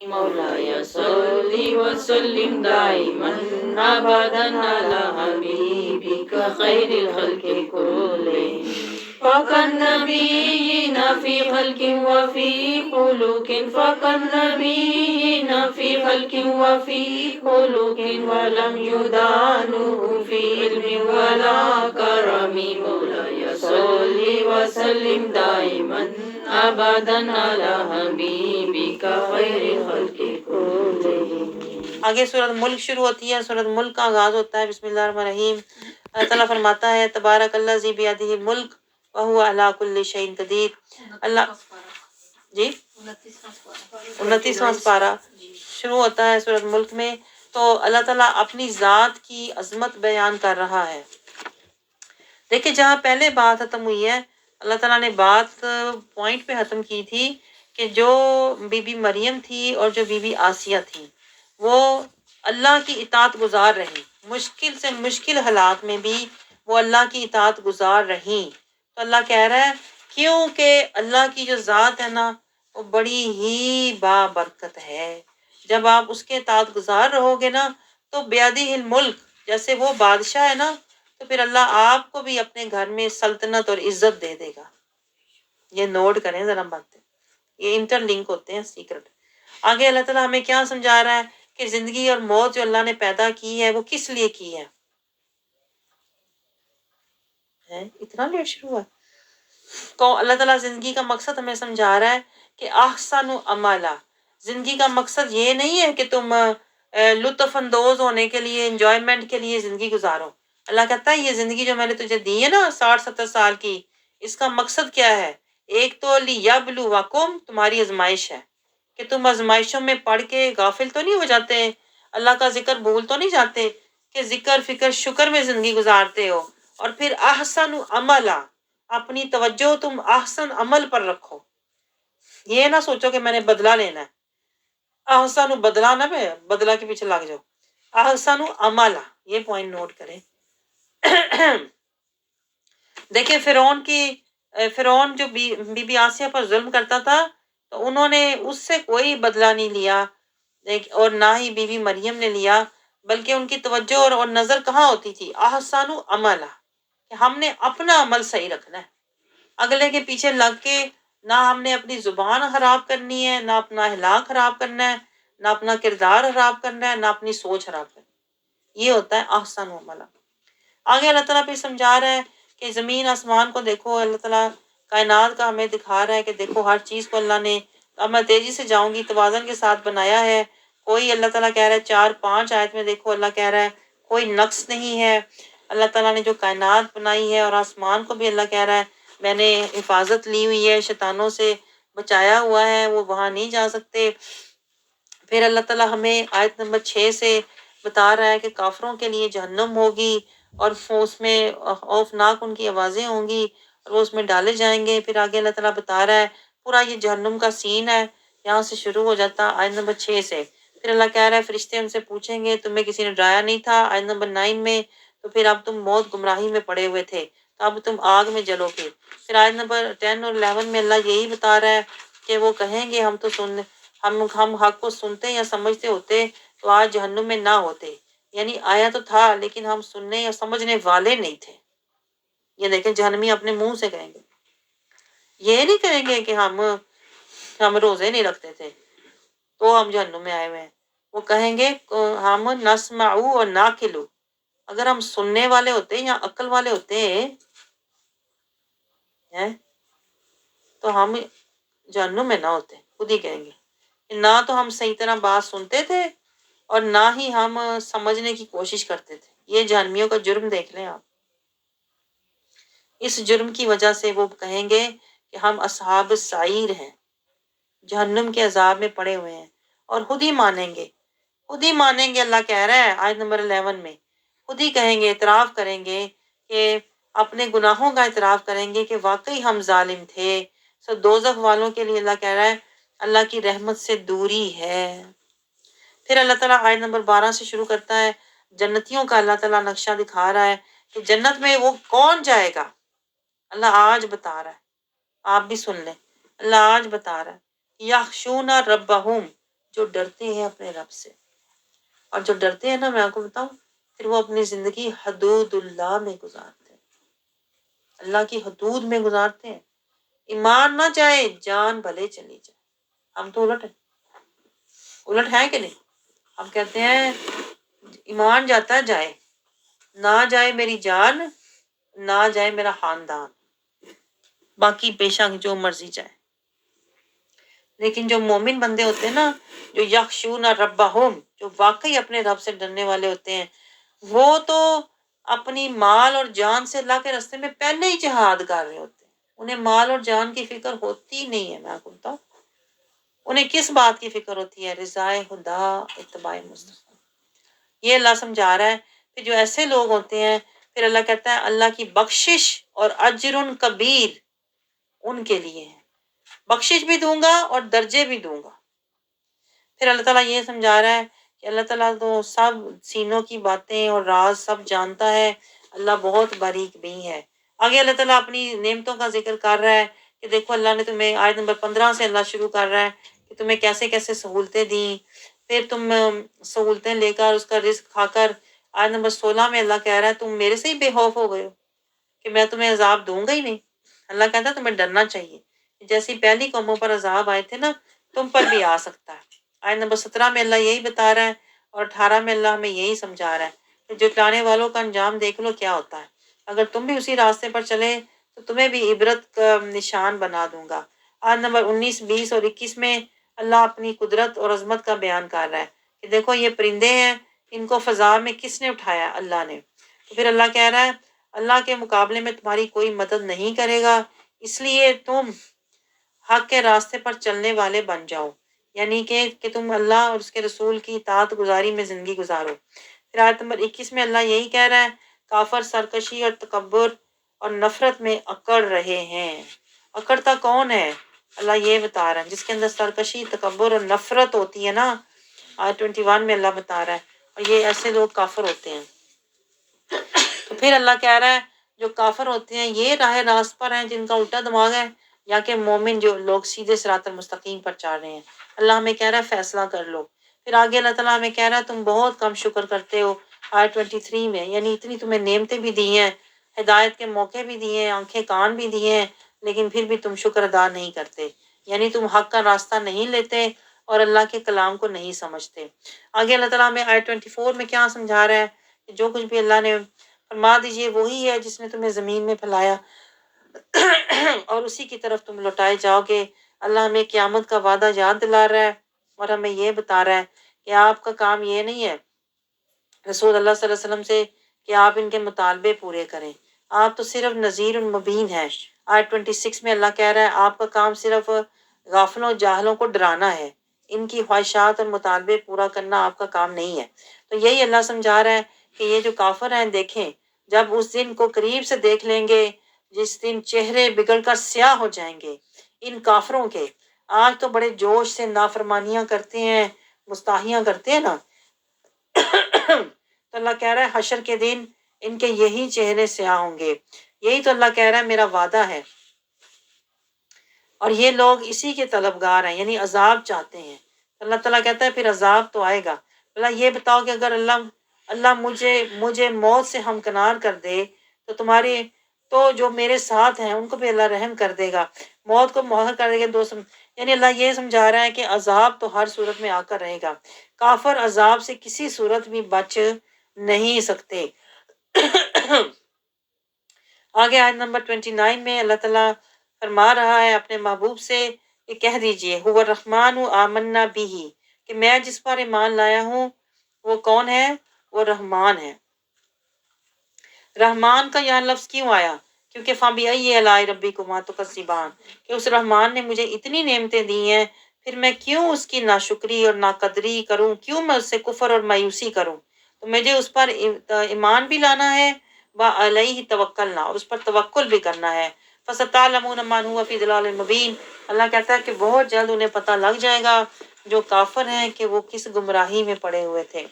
مولاي صل وسلم دائما أبدا على حبيبك خير الخلق كلهم فوق النبيين في خلق وفي خلق فوق النبيين في خلق وفي خلق ولم يدانوا في علم ولا كرم مولاي صل وسلم دائما ابدا على حبیبک خیر خلق کلہم۔ آگے سورۃ ملک شروع ہوتی ہے۔ سورۃ ملک کا آغاز ہوتا ہے بسم اللہ الرحمن الرحیم۔ اللہ تعالیٰ فرماتا ہے تبارک الذی بیدہ الملک وہو علی کل شیء قدیر۔ اللہ جی 29واں پارہ شروع ہوتا ہے سورۃ ملک میں۔ تو اللہ تعالیٰ اپنی ذات کی عظمت بیان کر رہا ہے۔ دیکھیں جہاں پہلے بات ختم ہوئی ہے اللہ تعالیٰ نے بات پوائنٹ پہ ختم کی تھی کہ جو بی بی مریم تھی اور جو بی بی آسیہ تھی وہ اللہ کی اطاعت گزار رہی، مشکل سے مشکل حالات میں بھی وہ اللہ کی اطاعت گزار رہیں۔ تو اللہ کہہ رہا ہے کیونکہ اللہ کی جو ذات ہے نا وہ بڑی ہی بابرکت ہے، جب آپ اس کے اطاعت گزار رہو گے نا تو بیدہ الملک، جیسے وہ بادشاہ ہے نا تو پھر اللہ آپ کو بھی اپنے گھر میں سلطنت اور عزت دے دے گا۔ یہ نوٹ کریں ذرا باتیں، یہ انٹر لنک ہوتے ہیں سیکرٹ۔ آگے اللہ تعالیٰ ہمیں کیا سمجھا رہا ہے کہ زندگی اور موت جو اللہ نے پیدا کی ہے وہ کس لیے کی ہے؟ اتنا لیٹ شروع ہوا۔ تو اللہ تعالیٰ زندگی کا مقصد ہمیں سمجھا رہا ہے کہ احسن عملا، زندگی کا مقصد یہ نہیں ہے کہ تم لطف اندوز ہونے کے لیے، انجوائمنٹ کے لیے زندگی گزارو۔ اللہ کہتا ہے یہ زندگی جو میں نے تجھے دی ہے نا 60-70 سال کی، اس کا مقصد کیا ہے؟ ایک تو لیبلوکم، تمہاری آزمائش ہے کہ تم آزمائشوں میں پڑھ کے غافل تو نہیں ہو جاتے، اللہ کا ذکر بھول تو نہیں جاتے کہ ذکر فکر شکر میں زندگی گزارتے ہو۔ اور پھر احسن عملا، اپنی توجہ تم احسن عمل پر رکھو، یہ نہ سوچو کہ میں نے بدلہ لینا ہے، احسن بدلہ نہ پہ بدلہ کے پیچھے لگ جاؤ، احسن عملا، یہ پوائنٹ نوٹ کریں۔ دیکھیں فرعون جو بی بی آسیہ پر ظلم کرتا تھا تو انہوں نے اس سے کوئی بدلہ نہیں لیا اور نہ ہی بی بی مریم نے لیا، بلکہ ان کی توجہ اور نظر کہاں ہوتی تھی؟ احسن عملا، کہ ہم نے اپنا عمل صحیح رکھنا ہے، اگلے کے پیچھے لگ کے نہ ہم نے اپنی زبان خراب کرنی ہے، نہ اپنا اخلاق خراب کرنا ہے، نہ اپنا کردار خراب کرنا ہے، نہ اپنی سوچ خراب کرنا ہے۔ یہ ہوتا ہے احسن عملا۔ آگے اللہ تعالیٰ پھر سمجھا رہا ہے کہ زمین آسمان کو دیکھو، اللہ تعالیٰ کائنات کا ہمیں دکھا رہا ہے کہ دیکھو ہر چیز کو اللہ نے، اب میں تیزی سے جاؤں گی، توازن کے ساتھ بنایا ہے۔ کوئی اللہ تعالیٰ کہہ رہا ہے 4-5 آیت میں دیکھو اللہ کہہ رہا ہے کوئی نقص نہیں ہے۔ اللہ تعالیٰ نے جو کائنات بنائی ہے اور آسمان کو بھی اللہ کہہ رہا ہے میں نے حفاظت لی ہوئی ہے، شیطانوں سے بچایا ہوا ہے، وہ وہاں نہیں جا سکتے۔ پھر اللہ تعالیٰ ہمیں آیت نمبر 6 سے بتا رہا ہے کہ کافروں کے لیے جہنم ہوگی اور اس میں خوفناک ان کی آوازیں ہوں گی اور وہ اس میں ڈالے جائیں گے۔ پھر آگے اللہ تعالیٰ بتا رہا ہے پورا یہ جہنم کا سین ہے، یہاں سے شروع ہو جاتا آیت نمبر 6 سے۔ پھر اللہ کہہ رہا ہے فرشتے ان سے پوچھیں گے تمہیں کسی نے ڈرایا نہیں تھا؟ آیت نمبر 9 میں تو پھر اب تم موت گمراہی میں پڑے ہوئے تھے تو اب تم آگ میں جلو گے۔ پھر آیت نمبر 10 اور 11 میں اللہ یہی بتا رہا ہے کہ وہ کہیں گے ہم حق کو سنتے یا سمجھتے ہوتے تو آج جہنم میں نہ ہوتے، یعنی آیا تو تھا لیکن ہم سننے یا سمجھنے والے نہیں تھے۔ یہ دیکھیں جہنمی اپنے منہ سے کہیں گے، یہ نہیں کہیں گے کہ ہم روزے نہیں رکھتے تھے تو ہم جہنم میں آئے ہوئے ہیں۔ وہ کہیں گے ہم نسمعو اور ناقلو، اگر ہم سننے والے ہوتے یا عقل والے ہوتے تو ہم جہنم میں نہ ہوتے۔ خود ہی کہیں گے نہ تو ہم صحیح طرح بات سنتے تھے اور نہ ہی ہم سمجھنے کی کوشش کرتے تھے۔ یہ جہنمیوں کا جرم دیکھ لیں آپ۔ اس جرم کی وجہ سے وہ کہیں گے کہ ہم اصحاب السعیر ہیں، جہنم کے عذاب میں پڑے ہوئے ہیں، اور خود ہی مانیں گے، خود ہی مانیں گے۔ اللہ کہہ رہا ہے آیت نمبر 11 میں خود ہی کہیں گے، اعتراف کریں گے کہ اپنے گناہوں کا اعتراف کریں گے کہ واقعی ہم ظالم تھے۔ سو دوزخ والوں کے لیے اللہ کہہ رہا ہے اللہ کی رحمت سے دوری ہے۔ پھر اللہ تعالیٰ آیت نمبر 12 سے شروع کرتا ہے، جنتیوں کا اللہ تعالیٰ نقشہ دکھا رہا ہے کہ جنت میں وہ کون جائے گا۔ اللہ آج بتا رہا ہے، آپ بھی سن لیں، اللہ آج بتا رہا ہے یخشون ربہم، جو ڈرتے ہیں اپنے رب سے، اور جو ڈرتے ہیں نا، میں آپ کو بتاؤں، پھر وہ اپنی زندگی حدود اللہ میں گزارتے ہیں، اللہ کی حدود میں گزارتے ہیں. ایمان نہ جائے جان بھلے چلی جائے. ہم تو الٹ ہے کہ نہیں؟ ہم کہتے ہیں ایمان جاتا ہے جائے، نہ جائے میری جان، نہ جائے میرا خاندان، باقی پیشہ جو مرضی جائے. لیکن جو مومن بندے ہوتے ہیں نا، جو یخشون ربہم، جو واقعی اپنے رب سے ڈرنے والے ہوتے ہیں، وہ تو اپنی مال اور جان سے اللہ کے راستے میں پہلے ہی جہاد کر رہے ہوتے ہیں. انہیں مال اور جان کی فکر ہوتی نہیں ہے. میں آپ کو بتاؤں انہیں کس بات کی فکر ہوتی ہے؟ رضائے خدا، اتباع مصطفیٰ. یہ اللہ سمجھا رہا ہے. پھر جو ایسے لوگ ہوتے ہیں، پھر اللہ کہتا ہے اللہ کی بخشش اور اجر کبیر ان کے لیے ہے، بخشش بھی دوں گا اور درجے بھی دوں گا. پھر اللہ تعالیٰ یہ سمجھا رہا ہے کہ اللہ تعالیٰ تو سب سینوں کی باتیں اور راز سب جانتا ہے، اللہ بہت باریک بین ہے. آگے اللہ تعالیٰ اپنی نعمتوں کا ذکر کر رہا ہے کہ دیکھو اللہ نے تمہیں، آیت نمبر 15 سے اللہ شروع کر رہا ہے کہ تمہیں کیسے کیسے سہولتیں دیں، پھر تم سہولتیں لے کر اس کا رزق کھا کر، آیت نمبر 16 میں اللہ کہہ رہا ہے تم میرے سے ہی بے خوف ہو گئے ہو کہ میں تمہیں عذاب دوں گا ہی نہیں. اللہ کہتا ہے تمہیں ڈرنا چاہیے، جیسی پہلی قوموں پر عذاب آئے تھے نا، تم پر بھی آ سکتا ہے. آیت نمبر 17 میں اللہ یہی بتا رہا ہے، اور 18 میں اللہ ہمیں یہی سمجھا رہا ہے کہ جھٹلانے والوں کا انجام دیکھ لو کیا ہوتا ہے. اگر تم بھی اسی راستے پر چلے تو تمہیں بھی عبرت کا نشان بنا دوں گا. آیت نمبر 19، 20 اور 21 میں اللہ اپنی قدرت اور عظمت کا بیان کر رہا ہے کہ دیکھو یہ پرندے ہیں، ان کو فضا میں کس نے اٹھایا؟ اللہ نے. تو پھر اللہ کہہ رہا ہے اللہ کے مقابلے میں تمہاری کوئی مدد نہیں کرے گا، اس لیے تم حق کے راستے پر چلنے والے بن جاؤ، یعنی کہ تم اللہ اور اس کے رسول کی اطاعت گزاری میں زندگی گزارو. پھر آیت نمبر 21 میں اللہ یہی کہہ رہا ہے کافر سرکشی اور تکبر اور نفرت میں اکڑ رہے ہیں. اکڑتا کون ہے؟ اللہ یہ بتا رہا ہے جس کے اندر سرکشی، تکبر اور نفرت ہوتی ہے نا. آیت 21 میں اللہ بتا رہا ہے، اور یہ ایسے لوگ کافر ہوتے ہیں. تو پھر اللہ کہہ رہا ہے جو کافر ہوتے ہیں یہ راہ راست پر ہیں جن کا الٹا دماغ ہے، یا کہ مومن جو لوگ سیدھے صراط المستقیم پر چل رہے ہیں. اللہ ہمیں کہہ رہا ہے فیصلہ کر لو. پھر آگے اللہ تعالیٰ ہمیں کہہ رہا ہے تم بہت کم شکر کرتے ہو. آیت 23 میں یعنی اتنی تمہیں نعمتیں بھی دی ہیں، ہدایت کے موقع بھی دیے ہیں، آنکھیں کان بھی دیے ہیں، لیکن پھر بھی تم شکر ادا نہیں کرتے، یعنی تم حق کا راستہ نہیں لیتے اور اللہ کے کلام کو نہیں سمجھتے. آگے اللہ تعالیٰ ہمیں آیت 24 میں کیا سمجھا رہا ہے کہ جو کچھ بھی اللہ نے فرما دیجئے وہی ہے جس نے تمہیں زمین میں پھیلایا اور اسی کی طرف تم لوٹائے جاؤ گے. اللہ ہمیں قیامت کا وعدہ یاد دلا رہا ہے اور ہمیں یہ بتا رہا ہے کہ آپ کا کام یہ نہیں ہے رسول اللہ صلی اللہ علیہ وسلم سے کہ آپ ان کے مطالبے پورے کریں، آپ تو صرف نذیر المبین ہیں. آیت 26 میں اللہ کہہ رہا ہے آپ کا کام صرف غافلوں جاہلوں کو ڈرانا ہے، ان کی خواہشات اور مطالبے پورا کرنا آپ کا کام نہیں ہے. تو یہی اللہ سمجھا رہا ہے کہ یہ جو کافر ہیں دیکھیں جب اس دن کو قریب سے دیکھ لیں گے جس دن چہرے بگڑ کر سیاہ ہو جائیں گے ان کافروں کے. آج تو بڑے جوش سے نافرمانیاں کرتے ہیں، مستاحیاں کرتے ہیں نا تو اللہ کہہ رہا ہے حشر کے دن ان کے یہی چہرے سیاہ ہوں گے. یہی تو اللہ کہہ رہا ہے میرا وعدہ ہے، اور یہ لوگ اسی کے طلبگار ہیں، یعنی عذاب چاہتے ہیں. اللہ تعالیٰ کہتا ہے پھر عذاب تو آئے گا. اللہ یہ بتاؤ کہ اگر اللہ مجھے موت سے ہمکنار کر دے تو جو میرے ساتھ ہیں ان کو بھی اللہ رحم کر دے گا، موت کو مؤخر کر دے گا. یعنی اللہ یہ سمجھا رہا ہے کہ عذاب تو ہر صورت میں آ کر رہے گا، کافر عذاب سے کسی صورت بھی بچ نہیں سکتے. آگے آیت نمبر 29 میں اللہ تعالیٰ فرما رہا ہے اپنے محبوب سے کہ کہہ دیجئے هو الرحمن آمنا به، کہ میں جس پر ایمان لایا ہوں وہ کون ہے؟ وہ رحمان ہے. رحمان کا یہاں لفظ کیوں آیا؟ کیونکہ فَبِأَيِّ آلَاءِ رَبِّكُمَا تُكَذِّبَانِ، کہ اس رحمان نے مجھے اتنی نعمتیں دی ہیں، پھر میں کیوں اس کی ناشکری اور ناقدری کروں، کیوں میں اس سے کفر اور مایوسی کروں؟ تو مجھے اس پر ایمان بھی لانا ہے، وَعَلَيْهِ تَوَكَّلْنَا، اور اس پر توکل بھی کرنا ہے. فَسَتَعْلَمُونَ مَنْ هُوَ فِي ضَلَالٍ مُبِينٍ، اللہ کہتا ہے کہ بہت جلد انہیں پتہ لگ جائے گا جو کافر ہیں کہ وہ کس گمراہی میں پڑے ہوئے تھے.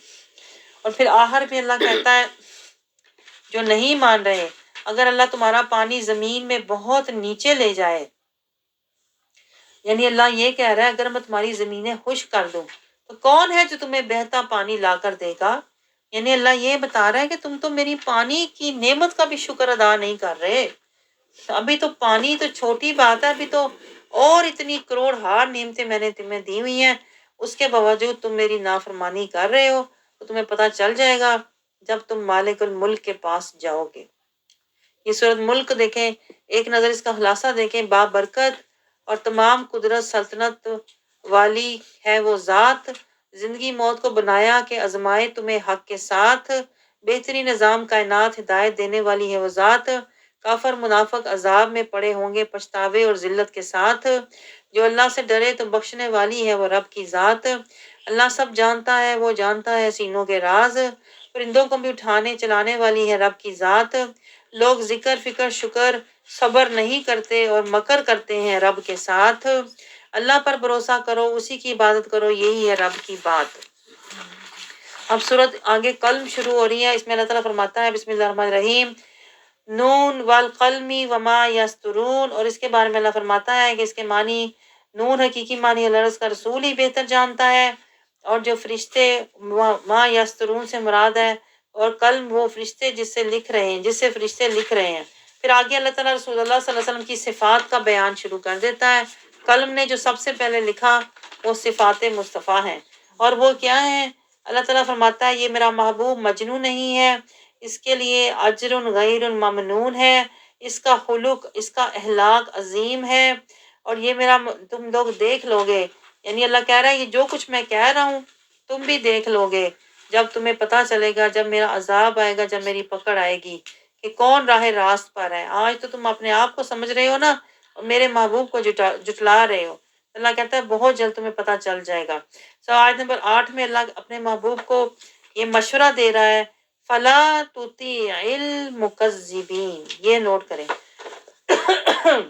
اور پھر آخر پہ اللہ کہتا ہے جو نہیں مان رہے اگر اللہ تمہارا پانی زمین میں بہت نیچے لے جائے، یعنی اللہ یہ کہہ رہا ہے اگر میں تمہاری زمینیں خشک کر دوں تو کون ہے جو تمہیں بہتا پانی لا کر دے گا؟ یعنی اللہ یہ بتا رہا ہے کہ تم تو میری پانی کی نعمت کا بھی شکر ادا نہیں کر رہے. ابھی تو پانی تو چھوٹی بات ہے، ابھی تو اور اتنی کروڑ ہار نعمتیں میں نے تمہیں دی ہوئی ہیں، اس کے باوجود تم میری نافرمانی کر رہے ہو. تو تمہیں پتہ چل جائے گا جب تم مالک الملک کے پاس جاؤ گے. یہ سورۃ ملک دیکھیں، ایک نظر اس کا خلاصہ دیکھیں. بابرکت اور تمام قدرت سلطنت والی ہے وہ ذات، زندگی موت کو بنایا کہ آزمائے تمہیں حق کے ساتھ. بہترین نظام کائنات ہدایت دینے والی ہے وہ ذات. کافر منافق عذاب میں پڑے ہوں گے پچھتاوے اور ذلت کے ساتھ. جو اللہ سے ڈرے تو بخشنے والی ہے وہ رب کی ذات. اللہ سب جانتا ہے، وہ جانتا ہے سینوں کے راز. پرندوں کو بھی اٹھانے چلانے والی ہے رب کی ذات. لوگ ذکر فکر شکر صبر نہیں کرتے اور مکر کرتے ہیں رب کے ساتھ. اللہ پر بھروسہ کرو، اسی کی عبادت کرو، یہی ہے رب کی بات. اب صورت آگے قلم شروع ہو رہی ہے. اس میں اللہ تعالیٰ فرماتا ہے بسم اللہ الرحمن الرحیم، نون والقلم وما یسترون. اور اس کے بارے میں اللہ فرماتا ہے کہ اس کے معنی نون حقیقی معنی اللہ اس کا رسول ہی بہتر جانتا ہے، اور جو فرشتے ما یسترون سے مراد ہے، اور قلم وہ فرشتے جس سے لکھ رہے ہیں، جس سے فرشتے لکھ رہے ہیں. پھر آگے اللہ تعالیٰ رسول اللہ صلی اللہ علیہ وسلم کی صفات کا بیان شروع کر دیتا ہے. قلم نے جو سب سے پہلے لکھا وہ صفات مصطفیٰ ہیں. اور وہ کیا ہیں؟ اللہ تعالیٰ فرماتا ہے یہ میرا محبوب مجنون نہیں ہے، اس کے لیے اجر غیر ممنون ہے، اس کا خلق، اس کا اخلاق عظیم ہے، اور یہ میرا تم لوگ دیکھ لو گے. یعنی اللہ کہہ رہا ہے یہ جو کچھ میں کہہ رہا ہوں تم بھی دیکھ لو گے جب تمہیں پتہ چلے گا، جب میرا عذاب آئے گا، جب میری پکڑ آئے گی کہ کون راہ راست پر ہے. آج تو تم اپنے آپ کو سمجھ رہے ہو نا، اور میرے محبوب کو جٹلا رہے ہو. اللہ کہتا ہے بہت جلد تمہیں پتہ چل جائے گا. آیت نمبر 8 میں اللہ اپنے محبوب کو یہ مشورہ دے رہا ہے، فلا تطیع المکذبین. یہ نوٹ کریں،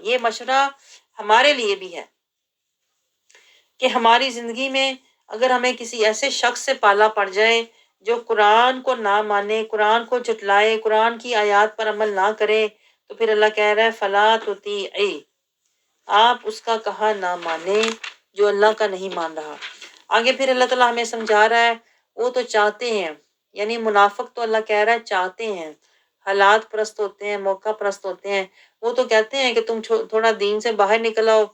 یہ مشورہ ہمارے لیے بھی ہے کہ ہماری زندگی میں اگر ہمیں کسی ایسے شخص سے پالا پڑ جائے جو قرآن کو نہ مانے، قرآن کو جھٹلائے، قرآن کی آیات پر عمل نہ کرے، تو پھر اللہ کہہ رہا ہے فلا تطیعی، آپ اس کا کہا نہ مانے جو اللہ کا نہیں مان رہا. آگے پھر اللہ تعالیٰ ہمیں سمجھا رہا ہے وہ تو چاہتے ہیں، یعنی منافق تو اللہ کہہ رہا ہے چاہتے ہیں، حالات پرست ہوتے ہیں، موقع پرست ہوتے ہیں. وہ تو کہتے ہیں کہ تم تھوڑا دین سے باہر نکل آؤ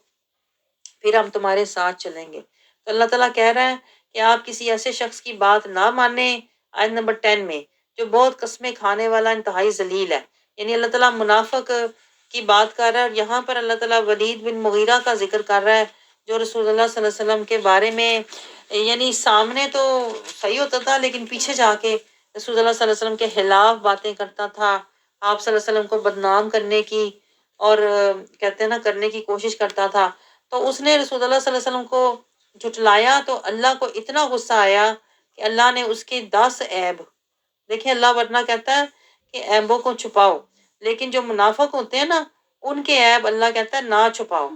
پھر ہم تمہارے ساتھ چلیں گے. تو اللہ تعالیٰ کہہ رہا ہے کہ آپ کسی ایسے شخص کی بات نہ مانیں. آیت نمبر 10 میں جو بہت قسمیں کھانے والا انتہائی ذلیل ہے، یعنی اللہ تعالیٰ منافق کی بات کر رہا ہے. اور یہاں پر اللہ تعالیٰ ولید بن مغیرہ کا ذکر کر رہا ہے جو رسول اللہ صلی اللہ علیہ وسلم کے بارے میں یعنی سامنے تو صحیح ہوتا تھا لیکن پیچھے جا کے رسول اللہ صلی اللہ علیہ وسلم کے خلاف باتیں کرتا تھا، آپ صلی اللہ علیہ وسلم کو بدنام کرنے کی اور کہتے ہیں نا کرنے کی کوشش کرتا تھا. تو اس نے رسول اللہ صلی اللہ علیہ وسلم کو جھٹلایا تو اللہ کو اتنا غصہ آیا کہ اللہ نے اس کے 10 عیب، دیکھیں اللہ ورنہ کہتا ہے کہ عیبوں کو چھپاؤ، لیکن جو منافق ہوتے ہیں نا ان کے عیب اللہ کہتا ہے نہ چھپاؤ،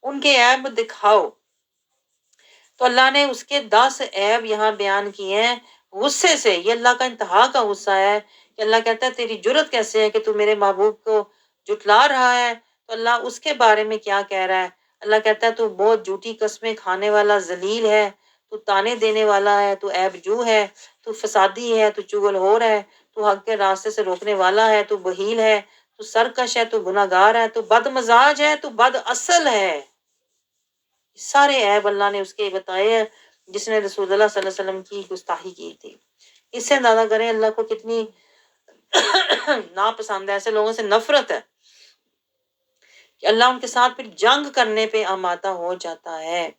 ان کے عیب دکھاؤ. تو اللہ نے اس کے 10 عیب یہاں بیان کیے ہیں غصے سے. یہ اللہ کا انتہا کا غصہ ہے کہ اللہ کہتا ہے تیری جرت کیسے ہے کہ تو میرے محبوب کو جھٹلا رہا ہے. تو اللہ اس کے بارے میں کیا کہہ رہا ہے؟ اللہ کہتا ہے تو بہت جھوٹی قسمیں کھانے والا ذلیل ہے، تو تانے دینے والا ہے، تو عیب جو ہے، تو فسادی ہے، تو چغل ہور ہے، تو حق کے راستے سے روکنے والا ہے، تو بہیل ہے، تو سرکش ہے، تو گناہگار ہے، تو بد مزاج ہے، تو بد اصل ہے. سارے عیب اللہ نے اس کے بتائے ہیں جس نے رسول اللہ صلی اللہ علیہ وسلم کی گستاخی کی تھی. اس سے اندازہ کریں اللہ کو کتنی ناپسند ہے، ایسے لوگوں سے نفرت ہے کہ اللہ ان کے ساتھ پھر جنگ کرنے پہ آمادہ ہو جاتا ہے.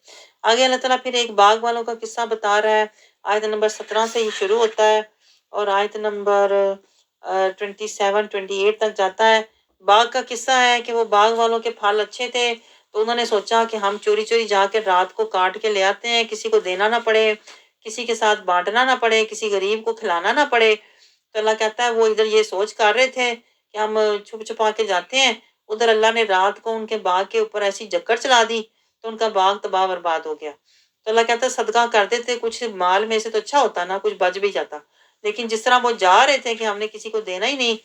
آگے اللہ تعالیٰ پھر ایک باغ والوں کا قصہ بتا رہا ہے. آیت نمبر 17 سے یہ شروع ہوتا ہے اور آیت نمبر 27-28 تک جاتا ہے. باغ کا قصہ ہے کہ وہ باغ والوں کے پھل اچھے تھے تو انہوں نے سوچا کہ ہم چوری چوری جا کے رات کو کاٹ کے لے آتے ہیں، کسی کو دینا نہ پڑے، کسی کے ساتھ بانٹنا نہ پڑے، کسی غریب کو کھلانا نہ پڑے. تو اللہ کہتا ہے وہ ادھر یہ سوچ کر رہے تھے کہ ہم چھپ چھپا کے جاتے ہیں، ادھر اللہ نے رات کو ان کے باغ کے اوپر ایسی جکڑ چلا دی تو ان کا باغ تباہ برباد ہو گیا. تو اللہ کہتا ہے صدقہ کر دیتے، کچھ مال میں سے تو اچھا ہوتا نا، کچھ بچ بھی جاتا، لیکن جس طرح وہ جا رہے تھے کہ ہم نے کسی کو دینا ہی نہیں،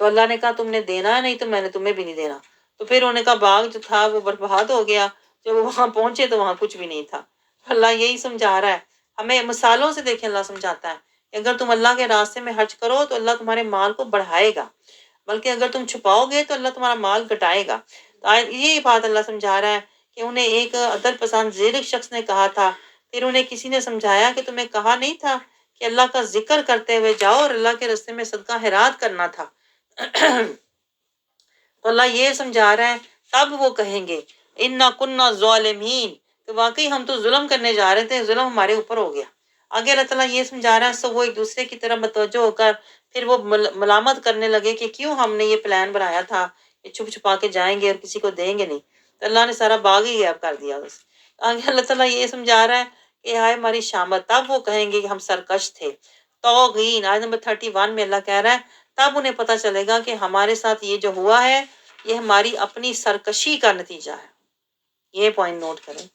تو اللہ نے کہا تم نے دینا ہے نہیں تو میں نے تمہیں بھی نہیں دینا. تو پھر انہوں نے کہا باغ جو تھا وہ برباد ہو گیا. جب وہ وہاں پہنچے تو وہاں کچھ بھی نہیں تھا. اللہ یہی سمجھا رہا ہے ہمیں، مثالوں سے دیکھیں اللہ سمجھاتا ہے کہ اگر تم اللہ کے راستے میں خرچ کرو تو اللہ تمہارے مال کو بڑھائے گا، بلکہ اگر تم چھپاؤ گے تو اللہ تمہارا مال گھٹائے گا۔ تو یہی بات اللہ سمجھا رہا ہے کہ انہیں ایک عدل پسند زیرک شخص نے کہا تھا، پھر انہیں کسی نے سمجھایا کہ تمہیں کہا نہیں تھا کہ اللہ کا ذکر کرتے ہوئے جاؤ اور اللہ کے راستے میں صدقہ خیرات کرنا تھا۔ تو اللہ یہ سمجھا رہا ہے تب وہ کہیں گے انا کننا ظالمین، کہ واقعی ہم تو ظلم کرنے جا رہے تھے، ظلم ہمارے اوپر ہو گیا۔ آگے اللہ تعالیٰ یہ سمجھا رہا ہے سب وہ ایک دوسرے کی طرف متوجہ ہو کر پھر وہ ملامت کرنے لگے کہ کیوں ہم نے یہ پلان بنایا تھا کہ چھپ چھپا کے جائیں گے اور کسی کو دیں گے نہیں، تو اللہ نے سارا باغ ہی غائب کر دیا بس۔ آگے اللہ تعالیٰ یہ سمجھا رہا ہے کہ ہائے ہماری شامت، تب وہ کہیں گے کہ ہم سرکش تھے۔ توغین آیت نمبر 31 میں اللہ کہہ رہا ہے تب انہیں پتہ چلے گا کہ ہمارے ساتھ یہ جو ہوا ہے یہ ہماری اپنی سرکشی کا نتیجہ ہے۔ یہ پوائنٹ نوٹ کریں،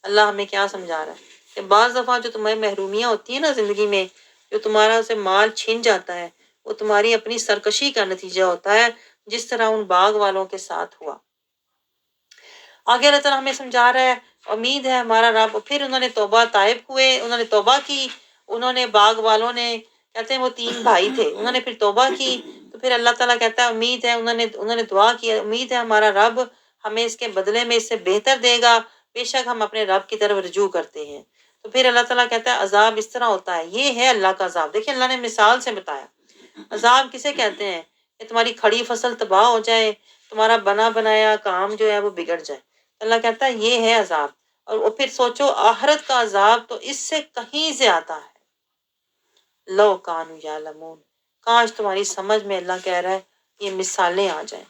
اللہ ہمیں کیا سمجھا رہا ہے کہ بعض دفعہ جو تمہیں محرومیاں ہوتی ہیں نا زندگی میں، جو تمہارا سے مال چھن جاتا ہے، وہ تمہاری اپنی سرکشی کا نتیجہ ہوتا ہے، جس طرح ان باغ والوں کے ساتھ ہوا۔ آگے اللہ تعالیٰ ہمیں سمجھا رہا ہے امید ہے ہمارا رب، پھر انہوں نے توبہ طائب ہوئے، انہوں نے توبہ کی، انہوں نے باغ والوں نے، کہتے ہیں وہ 3 بھائی تھے، انہوں نے پھر توبہ کی، تو پھر اللہ تعالیٰ کہتا ہے امید ہے، انہوں نے دعا کی، امید ہے ہمارا رب ہمیں اس کے بدلے میں اس سے بہتر دے گا، بے شک ہم اپنے رب کی طرف رجوع کرتے ہیں۔ تو پھر اللہ تعالیٰ کہتا ہے عذاب اس طرح ہوتا ہے، یہ ہے اللہ کا عذاب۔ دیکھیں اللہ نے مثال سے بتایا عذاب کسے کہتے ہیں، کہ تمہاری کھڑی فصل تباہ ہو جائے، تمہارا بنا بنایا کام جو ہے وہ بگڑ جائے، اللہ کہتا ہے یہ ہے عذاب۔ اور وہ پھر سوچو آخرت کا عذاب تو اس سے کہیں زیادہ ہے، لو کانوا یعلمون، کاش تمہاری سمجھ میں اللہ کہہ رہا ہے یہ مثالیں آ جائیں۔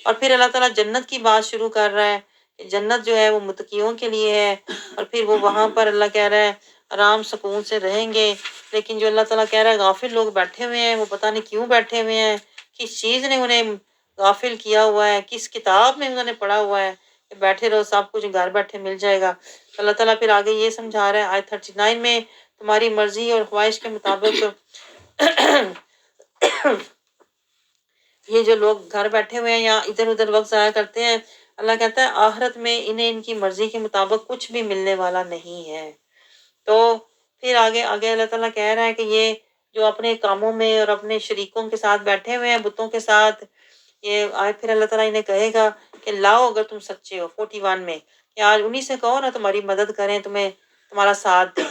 اور پھر اللہ تعالیٰ جنت کی بات شروع کر رہا ہے کہ جنت جو ہے وہ متقیوں کے لیے ہے، اور پھر وہ وہاں پر اللہ کہہ رہا ہے آرام سکون سے رہیں گے۔ لیکن جو اللہ تعالیٰ کہہ رہا ہے غافل لوگ بیٹھے ہوئے ہیں، وہ پتہ نہیں کیوں بیٹھے ہوئے ہیں، کس چیز نے انہیں غافل کیا ہوا ہے، کس کتاب میں انہوں نے پڑھا ہوا ہے کہ بیٹھے رہو سب کچھ گھر بیٹھے مل جائے گا۔ تو اللہ تعالیٰ پھر آگے یہ سمجھا رہا ہے آیت 39 میں تمہاری مرضی اور خواہش کے مطابق یہ جو لوگ گھر بیٹھے ہوئے ہیں یا ادھر ادھر وقت ضائع کرتے ہیں، اللہ کہتا ہے آخرت میں انہیں ان کی مرضی کے مطابق کچھ بھی ملنے والا نہیں ہے۔ تو پھر آگے اللہ تعالیٰ کہہ رہا ہے کہ یہ جو اپنے کاموں میں اور اپنے شریکوں کے ساتھ بیٹھے ہوئے ہیں بتوں کے ساتھ، یہ پھر اللہ تعالیٰ انہیں کہے گا کہ لاؤ اگر تم سچے ہو، 41 میں کہ آج انہی سے کہو نا تمہاری مدد کریں، تمہیں تمہارا ساتھ دیں۔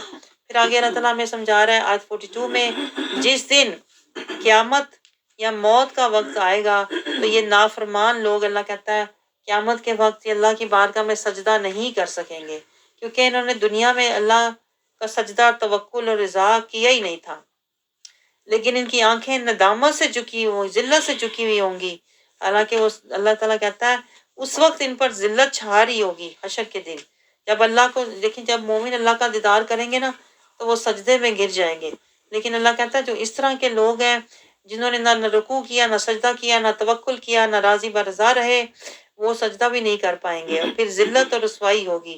پھر آگے اللہ تعالیٰ ہمیں سمجھا رہا ہے آیت 42 میں جس دن قیامت یا موت کا وقت آئے گا تو یہ نافرمان لوگ اللہ کہتا ہے قیامت کے وقت یہ اللہ کی بارگاہ میں سجدہ نہیں کر سکیں گے، کیونکہ انہوں نے دنیا میں اللہ کا سجدہ توکل اور رضا کیا ہی نہیں تھا، لیکن ان کی آنکھیں ندامت سے جھکی ہوئی، ذلت سے جھکی ہوئی ہوں گی، حالانکہ وہ اللہ تعالیٰ کہتا ہے اس وقت ان پر ذلت چھا رہی ہوگی حشر کے دن، جب اللہ کو دیکھیں، جب مومن اللہ کا دیدار کریں گے نا تو وہ سجدے میں گر جائیں گے۔ لیکن اللہ کہتا ہے جو اس طرح کے لوگ ہیں جنہوں نے نہ رکوع کیا، نہ سجدہ کیا، نہ توکل کیا، نہ راضی برضا رہے، وہ سجدہ بھی نہیں کر پائیں گے، اور پھر ذلت اور رسوائی ہوگی،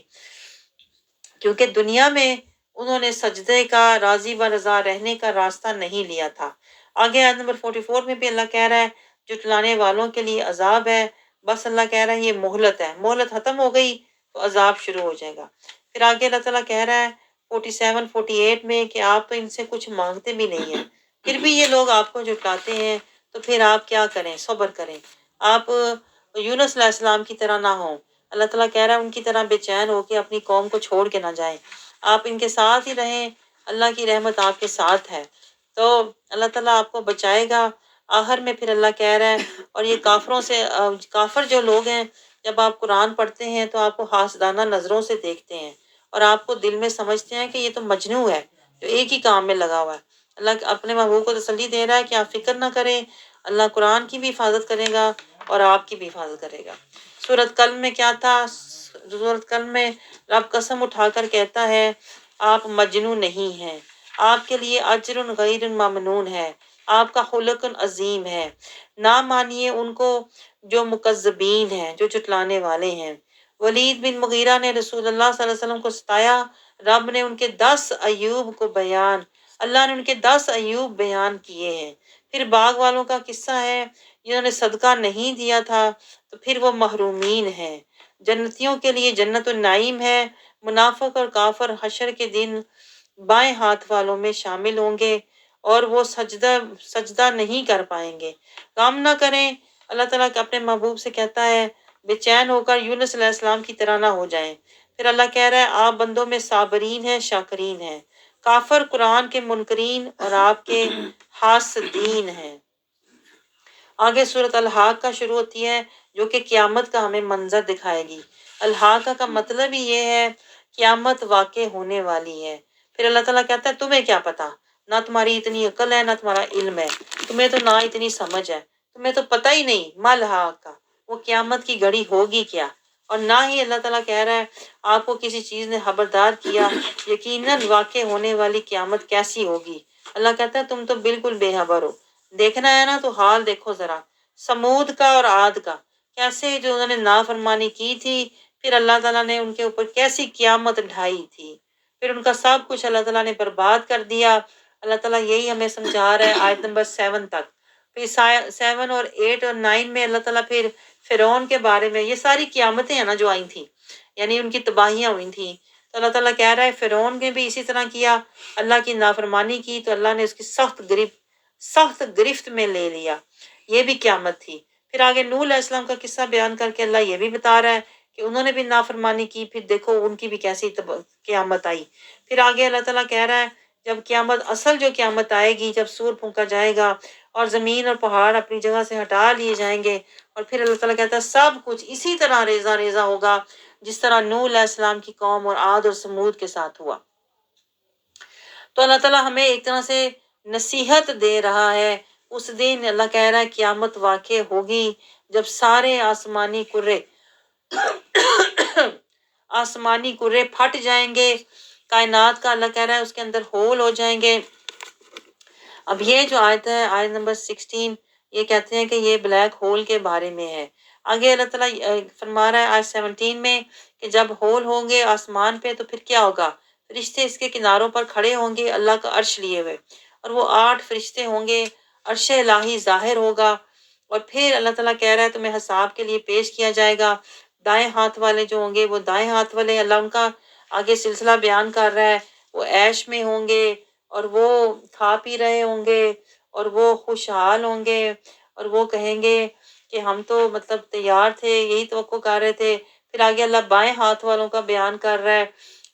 کیونکہ دنیا میں انہوں نے سجدے کا، راضی برضا رہنے کا راستہ نہیں لیا تھا۔ آگے آیت نمبر 44 میں بھی اللہ کہہ رہا ہے جھٹلانے والوں کے لیے عذاب ہے، بس اللہ کہہ رہا ہے یہ مہلت ہے، مہلت ختم ہو گئی تو عذاب شروع ہو جائے گا۔ پھر آگے اللہ تعالیٰ کہہ رہا ہے 47 48 میں کہ آپ تو ان سے کچھ مانگتے بھی نہیں ہیں، پھر بھی یہ لوگ آپ کو جھٹلاتے ہیں، تو پھر آپ کیا کریں، صبر کریں، آپ یونس علیہ السلام کی طرح نہ ہوں۔ اللہ تعالیٰ کہہ رہا ہے ان کی طرح بے چین ہو کے اپنی قوم کو چھوڑ کے نہ جائیں، آپ ان کے ساتھ ہی رہیں، اللہ کی رحمت آپ کے ساتھ ہے، تو اللہ تعالیٰ آپ کو بچائے گا۔ آخر میں پھر اللہ کہہ رہا ہے اور یہ کافروں سے، کافر جو لوگ ہیں جب آپ قرآن پڑھتے ہیں تو آپ کو حاسدانہ نظروں سے دیکھتے ہیں، اور آپ کو دل میں سمجھتے ہیں کہ یہ تو مجنون ہے جو ایک ہی کام میں لگا ہوا ہے۔ اللہ اپنے محبوب کو تسلی دے رہا ہے کہ آپ فکر نہ کریں، اللہ قرآن کی بھی حفاظت کرے گا اور آپ کی بھی حفاظت کرے گا۔ سورۃ قلم میں کیا تھا، سورۃ قلم میں رب قسم اٹھا کر کہتا ہے آپ مجنون نہیں ہیں، آپ کے لیے اجر غیر ممنون ہے، آپ کا خلق عظیم ہے، نہ مانیے ان کو جو مکذبین ہیں، جو جھٹلانے والے ہیں۔ ولید بن مغیرہ نے رسول اللہ صلی اللہ علیہ وسلم کو ستایا، رب نے ان کے 10 ایوب کو بیان، اللہ نے ان کے 10 ایوب بیان کیے ہیں۔ پھر باغ والوں کا قصہ ہے جنہوں نے صدقہ نہیں دیا تھا تو پھر وہ محرومین ہیں، جنتیوں کے لیے جنت النعیم ہے، منافق اور کافر حشر کے دن بائیں ہاتھ والوں میں شامل ہوں گے اور وہ سجدہ نہیں کر پائیں گے۔ کام نہ کریں، اللہ تعالیٰ اپنے محبوب سے کہتا ہے بے چین ہو کر یونس علیہ السلام کی طرح نہ ہو جائیں۔ پھر اللہ کہہ رہا ہے آپ بندوں میں صابرین ہیں، شاکرین ہیں۔ کافر قرآن کے منکرین اور آپ کے حاسدین ہیں۔ آگے صورت الحاقہ شروع ہوتی ہے جو کہ قیامت کا ہمیں منظر دکھائے گی۔ الحاقہ کا مطلب ہی یہ ہے قیامت واقع ہونے والی ہے۔ پھر اللہ تعالیٰ کہتا ہے تمہیں کیا پتا، نہ تمہاری اتنی عقل ہے نہ تمہارا علم ہے، تمہیں تو نہ اتنی سمجھ ہے، تمہیں تو پتہ ہی نہیں ما الحاقہ، وہ قیامت کی گھڑی ہوگی کیا۔ اور نہ ہی اللہ تعالیٰ کہہ رہا ہے آپ کو کسی چیز نے خبردار کیا یقیناً واقع ہونے والی قیامت کیسی ہوگی۔ اللہ کہتا ہے تم تو بالکل بے خبر ہو۔ دیکھنا ہے نا تو حال دیکھو ذرا سمود کا اور عاد کا، کیسے جو انہوں نے نافرمانی کی تھی پھر اللہ تعالیٰ نے ان کے اوپر کیسی قیامت ڈھائی تھی، پھر ان کا سب کچھ اللہ تعالیٰ نے برباد کر دیا۔ اللہ تعالیٰ یہی ہمیں سمجھا رہا ہے آیت نمبر 7 تک۔ پھر 7 اور 8 اور 9 میں اللہ تعالیٰ پھر فرعون کے بارے میں، یہ ساری قیامتیں ہیں نا جو آئی تھیں، یعنی ان کی تباہیاں ہوئی تھیں، تو اللہ تعالیٰ کہہ رہا ہے فرعون نے بھی اسی طرح کیا، اللہ کی نافرمانی کی تو اللہ نے اس کی سخت گرفت میں لے لیا، یہ بھی قیامت تھی۔ پھر آگے نوح علیہ السلام کا قصہ بیان کر کے اللہ یہ بھی بتا رہا ہے کہ انہوں نے بھی نافرمانی کی، پھر دیکھو ان کی بھی کیسی قیامت آئی۔ پھر آگے اللہ تعالیٰ کہہ رہا ہے جب قیامت، اصل جو قیامت آئے گی، جب سور پھونکا جائے گا اور زمین اور پہاڑ اپنی جگہ سے ہٹا لیے جائیں گے، اور پھر اللہ تعالیٰ کہتا ہے سب کچھ اسی طرح ریزہ ریزہ ہوگا جس طرح نوح علیہ السلام کی قوم اور عاد اور سمود کے ساتھ ہوا۔ تو اللہ تعالیٰ ہمیں ایک طرح سے نصیحت دے رہا ہے۔ اس دن اللہ کہہ رہا ہے قیامت واقع ہوگی جب سارے آسمانی کرے پھٹ جائیں گے، کائنات کا اللہ کہہ رہا ہے اس کے اندر ہول ہو جائیں گے۔ اب یہ جو آیت ہے آیت نمبر 16، یہ کہتے ہیں کہ یہ بلیک ہول کے بارے میں ہے۔ آگے اللہ تعالیٰ فرما رہا ہے آیت 17 میں کہ جب ہول ہوں گے آسمان پہ تو پھر کیا ہوگا، فرشتے اس کے کناروں پر کھڑے ہوں گے اللہ کا عرش لیے ہوئے، اور وہ 8 فرشتے ہوں گے، عرش الہی ظاہر ہوگا، اور پھر اللہ تعالیٰ کہہ رہا ہے تمہیں حساب کے لیے پیش کیا جائے گا۔ دائیں ہاتھ والے جو ہوں گے وہ دائیں ہاتھ والے، اللہ ان کا آگے سلسلہ بیان کر رہا ہے، وہ عیش میں ہوں گے اور وہ کھا پی رہے ہوں گے اور وہ خوشحال ہوں گے، اور وہ کہیں گے کہ ہم تو مطلب تیار تھے، یہی توقع کر رہے تھے۔ پھر آگے اللہ بائیں ہاتھ والوں کا بیان کر رہا ہے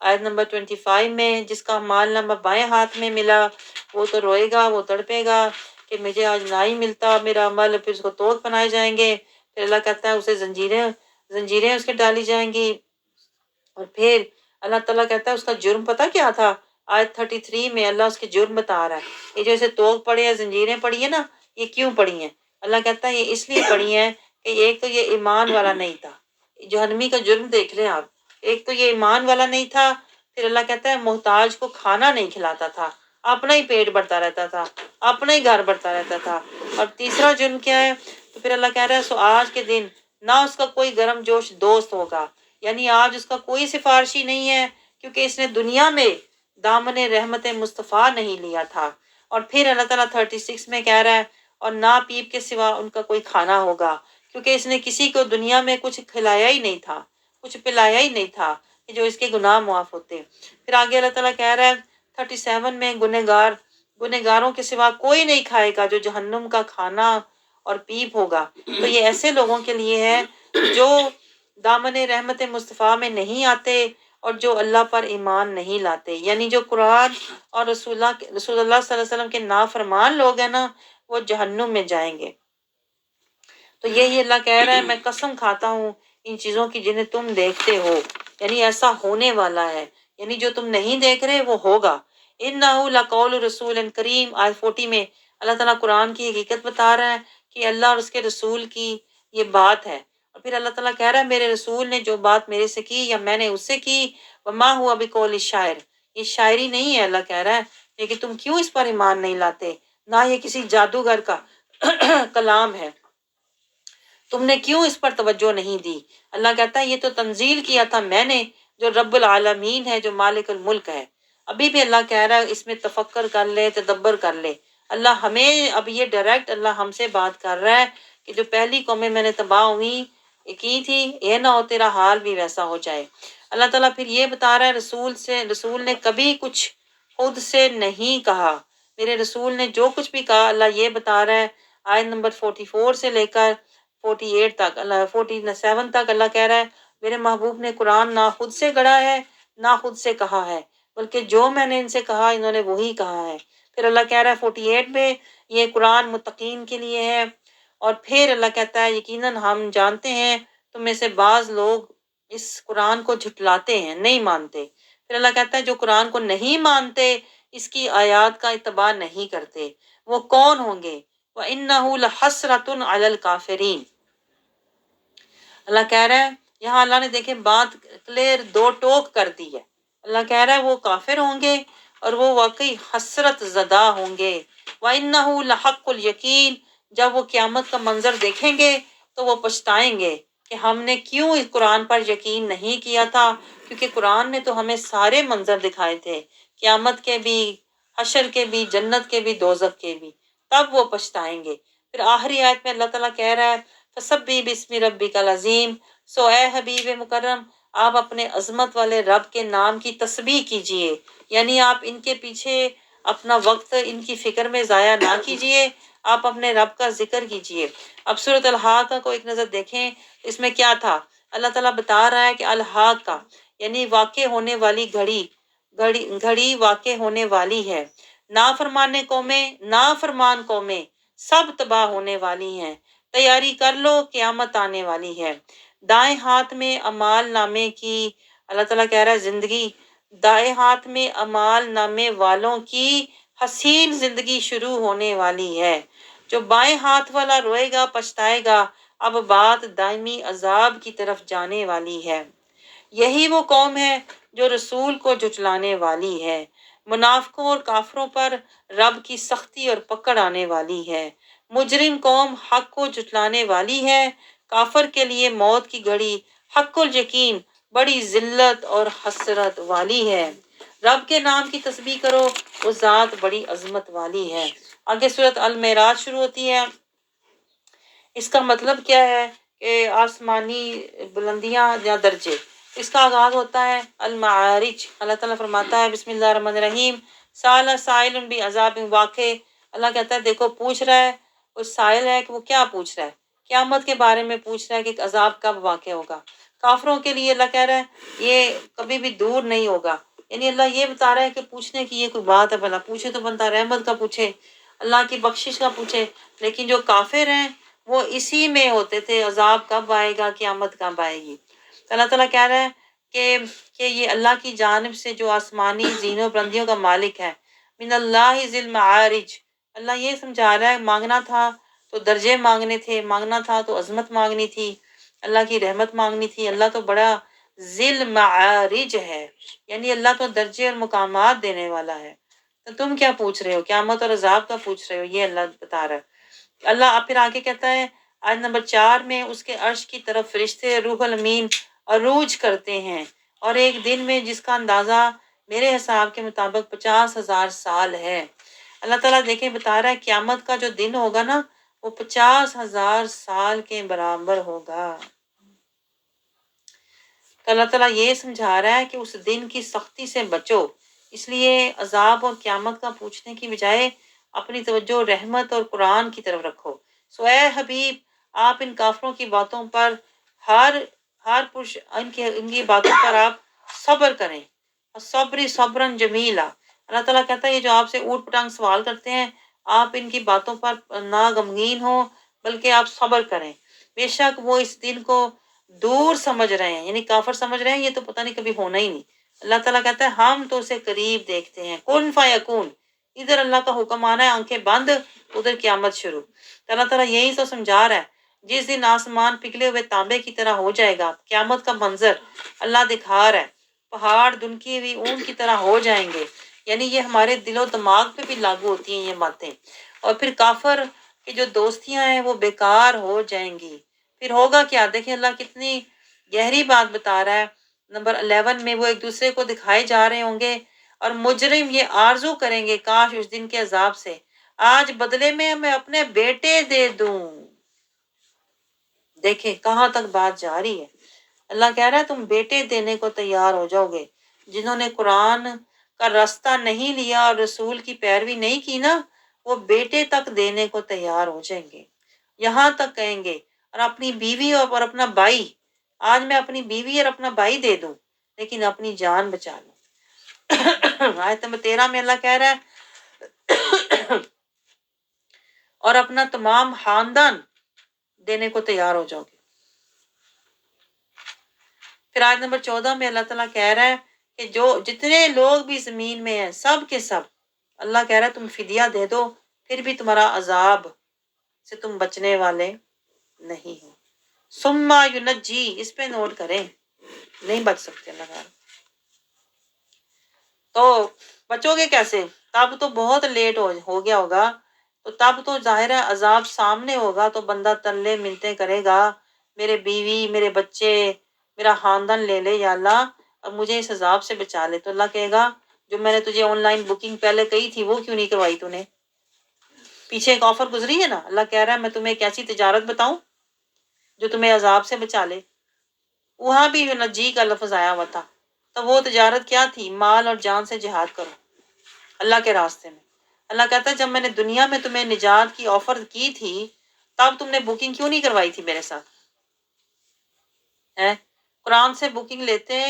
آیت نمبر 25 میں، جس کا مال نمبر بائیں ہاتھ میں ملا وہ تو روئے گا، وہ تڑپے گا کہ مجھے آج نہ ہی ملتا میرا عمل، پھر اس کو توق بنائے جائیں گے، پھر اللہ کہتا ہے اسے زنجیریں اس کے ڈالی جائیں گی، اور پھر اللہ تعالیٰ کہتا ہے اس کا جرم پتہ کیا تھا، آیت 33 میں اللہ اس کے جرم بتا رہا ہے، یہ جو اسے توق پڑے ہیں، زنجیریں پڑی ہیں نا، یہ کیوں پڑی ہیں؟ اللہ کہتا ہے یہ اس لیے پڑی ہیں کہ ایک تو یہ ایمان والا نہیں تھا، جہنمی کا جرم دیکھ لیں آپ، ایک تو یہ ایمان والا نہیں تھا، پھر اللہ کہتا ہے محتاج کو کھانا نہیں کھلاتا تھا، اپنا ہی پیٹ بھرتا رہتا تھا، اپنا ہی گھر بھرتا رہتا تھا، اور تیسرا جرم کیا ہے؟ تو پھر اللہ کہہ رہا ہے سو آج کے دن نہ اس کا کوئی گرم جوش دوست ہوگا، یعنی آج اس کا کوئی سفارشی نہیں ہے کیونکہ اس نے دنیا میں دامن رحمت مصطفیٰ نہیں لیا تھا۔ اور پھر اللہ تعالیٰ 36 میں کہہ رہا ہے اور نہ پیپ کے سوا ان کا کوئی کھانا ہوگا، کیونکہ اس نے کسی کو دنیا میں کچھ کھلایا ہی نہیں تھا، کچھ پلایا ہی نہیں تھا کہ جو اس کے گناہ معاف ہوتے۔ پھر آگے اللہ تعالیٰ کہہ رہا ہے 37 میں گنہگاروں کے سوا کوئی نہیں کھائے گا جو جہنم کا کھانا اور پیپ ہوگا۔ تو یہ ایسے لوگوں کے لیے ہے جو دامن رحمت مصطفیٰ میں نہیں آتے اور جو اللہ پر ایمان نہیں لاتے، یعنی جو قرآن اور رسول اللہ صلی اللہ علیہ وسلم کے نافرمان لوگ ہیں نا، وہ جہنم میں جائیں گے۔ تو یہی اللہ کہہ رہا ہے میں قسم کھاتا ہوں ان چیزوں کی جنہیں تم دیکھتے ہو، یعنی ایسا ہونے والا ہے، یعنی جو تم نہیں دیکھ رہے وہ ہوگا۔ اِنَّهُ لَقَوْلُ رَسُولٍ کریم، آیت 40 میں اللہ تعالیٰ قرآن کی حقیقت بتا رہا ہے کہ اللہ اور اس کے رسول کی یہ بات ہے، اور پھر اللہ تعالیٰ کہہ رہا ہے میرے رسول نے جو بات میرے سے کی یا میں نے اس سے کی، وَمَا هُوَ بِقَوْلِ الشَّاعِرِ، یہ شاعری نہیں ہے، اللہ کہہ رہا ہے لیکن تم کیوں اس پر ایمان نہیں لاتے، نہ یہ کسی جادوگر کا کلام ہے، تم نے کیوں اس پر توجہ نہیں دی۔ اللہ کہتا ہے یہ تو تنزیل کیا تھا میں نے جو رب العالمین ہے، جو مالک الملک ہے۔ ابھی بھی اللہ کہہ رہا ہے اس میں تفکر کر لے، تدبر کر لے۔ اللہ ہمیں اب یہ ڈائریکٹ اللہ ہم سے بات کر رہا ہے کہ جو پہلی قومیں میں نے تباہ ہوئی کی تھی، یہ نہ ہو تیرا حال بھی ویسا ہو جائے۔ اللہ تعالیٰ پھر یہ بتا رہا ہے رسول نے کبھی کچھ خود سے نہیں کہا، میرے رسول نے جو کچھ بھی کہا اللہ یہ بتا رہا ہے۔ آیت نمبر 44 سے لے کر 48 تک، 47 تک اللہ کہہ رہا ہے میرے محبوب نے قرآن نہ خود سے گڑھا ہے نہ خود سے کہا ہے، بلکہ جو میں نے ان سے کہا انہوں نے وہی کہا ہے۔ پھر اللہ کہہ رہا ہے 48 میں یہ قرآن متقین کے لیے ہے، اور پھر اللہ کہتا ہے یقیناً ہم جانتے ہیں تم میں سے بعض لوگ اس قرآن کو جھٹلاتے ہیں، نہیں مانتے۔ پھر اللہ کہتا ہے جو قرآن کو نہیں مانتے، اس کی آیات کا اتباع نہیں کرتے، وہ کون ہوں گے؟ وَإِنَّهُ لَحَسْرَةٌ عَلَى الْكَافِرِينَ۔ اللہ کہہ رہا ہے یہاں اللہ نے دیکھیں بات کلیئر دو ٹوک کر دی ہے۔ اللہ کہہ رہا ہے وہ کافر ہوں گے اور وہ واقعی حسرت زدہ ہوں گے۔ وَإِنَّهُ لَحَقُّ الْيَقِينَ، جب وہ قیامت کا منظر دیکھیں گے تو وہ پچھتائیں گے کہ ہم نے کیوں اس قرآن پر یقین نہیں کیا تھا، کیونکہ قرآن نے تو ہمیں سارے منظر دکھائے تھے، قیامت کے بھی، حشر کے بھی، جنت کے بھی، دوزخ کے بھی، تب وہ پچھتائیں گے۔ پھر آخری آیت میں اللہ تعالیٰ کہہ رہا ہے فَسَبِّحْ بِاسْمِ رَبِّكَ الْعَظِيمِ، سو اے حبیب مکرم آپ اپنے عظمت والے رب کے نام کی تسبیح کیجئے، یعنی آپ ان کے پیچھے اپنا وقت ان کی فکر میں ضائع نہ کیجئے، آپ اپنے رب کا ذکر کیجئے۔ اب سورۃ الحاقہ کو ایک نظر دیکھیں، اس میں کیا تھا؟ اللہ تعالیٰ بتا رہا ہے کہ الحاقہ یعنی واقع ہونے والی گھڑی واقع ہونے والی ہے، نافرمان قومیں سب تباہ ہونے والی ہیں، تیاری کر لو قیامت آنے والی ہے۔ دائیں ہاتھ میں اعمال نامے کی، اللہ تعالیٰ کہہ رہا ہے زندگی، دائیں ہاتھ میں اعمال نامے والوں کی حسین زندگی شروع ہونے والی ہے۔ جو بائیں ہاتھ والا روئے گا پچھتائے گا، اب بات دائمی عذاب کی طرف جانے والی ہے۔ یہی وہ قوم ہے جو رسول کو جھٹلانے والی ہے، منافقوں اور کافروں پر رب کی سختی اور پکڑ آنے والی ہے۔ مجرم قوم حق کو جھٹلانے والی ہے، کافر کے لیے موت کی گھڑی حق الیقین بڑی ذلت اور حسرت والی ہے۔ رب کے نام کی تسبیح کرو، وہ ذات بڑی عظمت والی ہے۔ آگے سورۃ المعراج شروع ہوتی ہے۔ اس کا مطلب کیا ہے کہ آسمانی بلندیاں یا درجے، اس کا آغاز ہوتا ہے المعارج۔ اللہ تعالیٰ فرماتا ہے بسم اللہ الرحمن الرحیم، سال سائل بعذاب واقع۔ اللہ کہتا ہے دیکھو پوچھ رہا ہے، کوئی سائل ہے کہ وہ کیا پوچھ رہا ہے؟ قیامت کے بارے میں پوچھ رہا ہے کہ عذاب کب واقع ہوگا۔ کافروں کے لیے اللہ کہہ رہا ہے یہ کبھی بھی دور نہیں ہوگا، یعنی اللہ یہ بتا رہا ہے کہ پوچھنے کی یہ کوئی بات ہے؟ بھلا پوچھے تو بندہ رحمت کا پوچھے، اللہ کی بخشش کا پوچھے، لیکن جو کافر ہیں وہ اسی میں ہوتے تھے عذاب کب آئے گا، قیامت کب آئے گی۔ اللہ تعالیٰ کہہ رہا ہے کہ یہ اللہ کی جانب سے جو آسمانی زینوں بلندیوں کا مالک ہے، من اللہ ذی المعارج۔ اللہ یہ سمجھا رہا ہے مانگنا تھا تو درجے مانگنے تھے، مانگنا تھا تو عظمت مانگنی تھی، اللہ کی رحمت مانگنی تھی۔ اللہ تو بڑا ذی المعارج ہے، یعنی اللہ تو درجے اور مقامات دینے والا ہے، تو تم کیا پوچھ رہے ہو؟ قیامت اور عذاب کا پوچھ رہے ہو؟ یہ اللہ بتا رہا ہے۔ اللہ پھر آگے کہتا ہے آیت نمبر 4 میں اس کے عرش کی طرف فرشتے روح الامین عروج کرتے ہیں، اور ایک دن میں جس کا اندازہ میرے حساب کے مطابق 50,000 سال ہے۔ اللہ تعالیٰ دیکھیں بتا رہا ہے قیامت کا جو دن ہوگا نا وہ 50,000 سال کے برابر ہوگا۔ تو اللہ تعالیٰ یہ سمجھا رہا ہے کہ اس دن کی سختی سے بچو، اس لیے عذاب اور قیامت کا پوچھنے کی بجائے اپنی توجہ رحمت اور قرآن کی طرف رکھو۔ سو اے حبیب آپ ان کافروں کی باتوں پر ان کی باتوں پر آپ صبر کریں، صبری صبرن جمیلا۔ اللہ تعالیٰ کہتا ہے یہ جو آپ سے اوٹ پٹانگ سوال کرتے ہیں آپ ان کی باتوں پر نہ غمگین ہو بلکہ آپ صبر کریں، بے شک وہ اس دن کو دور سمجھ رہے ہیں، یعنی کافر سمجھ رہے ہیں یہ تو پتہ نہیں کبھی ہونا ہی نہیں۔ اللہ تعالیٰ کہتا ہے ہم تو اسے قریب دیکھتے ہیں، کن فیکون، ادھر اللہ کا حکم آنا ہے آنکھیں بند، ادھر قیامت شروع۔ تو اللہ تعالیٰ یہی تو سمجھا رہا ہے جس دن آسمان پگھلے ہوئے تانبے کی طرح ہو جائے گا، قیامت کا منظر اللہ دکھا رہا ہے، پہاڑ دنکی ہوئی اون کی طرح ہو جائیں گے، یعنی یہ ہمارے دل و دماغ پہ بھی لاگو ہوتی ہیں یہ باتیں۔ اور پھر کافر کی جو دوستیاں ہیں وہ بیکار ہو جائیں گی۔ پھر ہوگا کیا؟ دیکھیں اللہ کتنی گہری بات بتا رہا ہے۔ نمبر 11 میں وہ ایک دوسرے کو دکھائے جا رہے ہوں گے اور مجرم یہ آرزو کریں گے کاش اس دن کے عذاب سے آج بدلے میں اپنے بیٹے دے دوں۔ دیکھیں کہاں تک بات جا رہی ہے. اللہ کہہ رہا ہے تم بیٹے دینے کو تیار ہو جاؤ گے. جنہوں نے قرآن کا راستہ نہیں لیا اور رسول کی پیروی نہیں کی نا، وہ بیٹے تک دینے کو تیار ہو جائیں گے. یہاں تک کہیں گے اور اپنی بیوی اور اپنا بھائی، آج میں اپنی بیوی اور اپنا بھائی دے دوں لیکن اپنی جان بچا لوں. آیت نمبر 13 میں اللہ کہہ رہا ہے اور اپنا تمام خاندان دینے کو تیار ہو جاؤ گے. پھر آیت نمبر 14 میں اللہ تعالیٰ کہہ رہا ہے کہ جو جتنے لوگ بھی زمین میں ہیں سب کے سب، اللہ کہہ رہا ہے تم فدیہ دے دو پھر بھی تمہارا عذاب سے تم بچنے والے نہیں ہو. ثم ینجی، اس پہ نوٹ کریں، نہیں بچ سکتے. اللہ کہہ رہا تو بچو گے کیسے؟ تب تو بہت لیٹ ہو گیا ہوگا، تو تب تو ظاہر ہے عذاب سامنے ہوگا تو بندہ تلے منتیں کرے گا، میرے بیوی میرے بچے میرا خاندان لے لے یا اللہ، اور مجھے اس عذاب سے بچا لے. تو اللہ کہے گا جو میں نے تجھے آن لائن بکنگ پہلے کہی تھی وہ کیوں نہیں کروائی تو نے؟ پیچھے ایک آفر گزری ہے نا. اللہ کہہ رہا ہے میں تمہیں ایک ایسی تجارت بتاؤں جو تمہیں عذاب سے بچا لے. وہاں بھی ینجی کا لفظ آیا ہوا تھا. تو وہ تجارت کیا تھی؟ مال اور جان سے جہاد کرو اللہ کے راستے میں. اللہ کہتا ہے جب میں نے دنیا میں تمہیں نجات کی آفر کی تھی تب تم نے بکنگ کیوں نہیں کروائی تھی میرے ساتھ؟ قرآن سے بکنگ لیتے،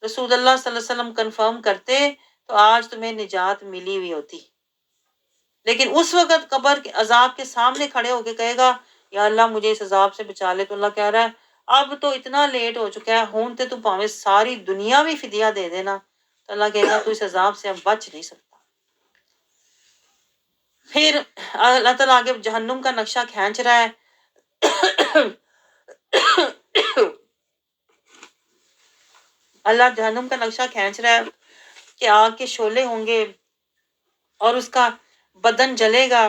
رسول اللہ صلی اللہ علیہ وسلم کنفرم کرتے تو آج تمہیں نجات ملی ہوئی ہوتی. لیکن اس وقت قبر کے عذاب کے سامنے کھڑے ہو کے کہے گا یا اللہ مجھے اس عذاب سے بچا لے. تو اللہ کہہ رہا ہے اب تو اتنا لیٹ ہو چکا ہے، ہونتے تو پاویں ساری دنیا بھی فدیہ دے دینا تو اللہ کہے گا تو اس عذاب سے اب بچ نہیں سکتا. پھر اللہ تعالیٰ آگے جہنم کا نقشہ کھینچ رہا ہے. اللہ جہنم کا نقشہ کھینچ رہا ہے کہ آگ کے شعلے ہوں گے اور اس کا بدن جلے گا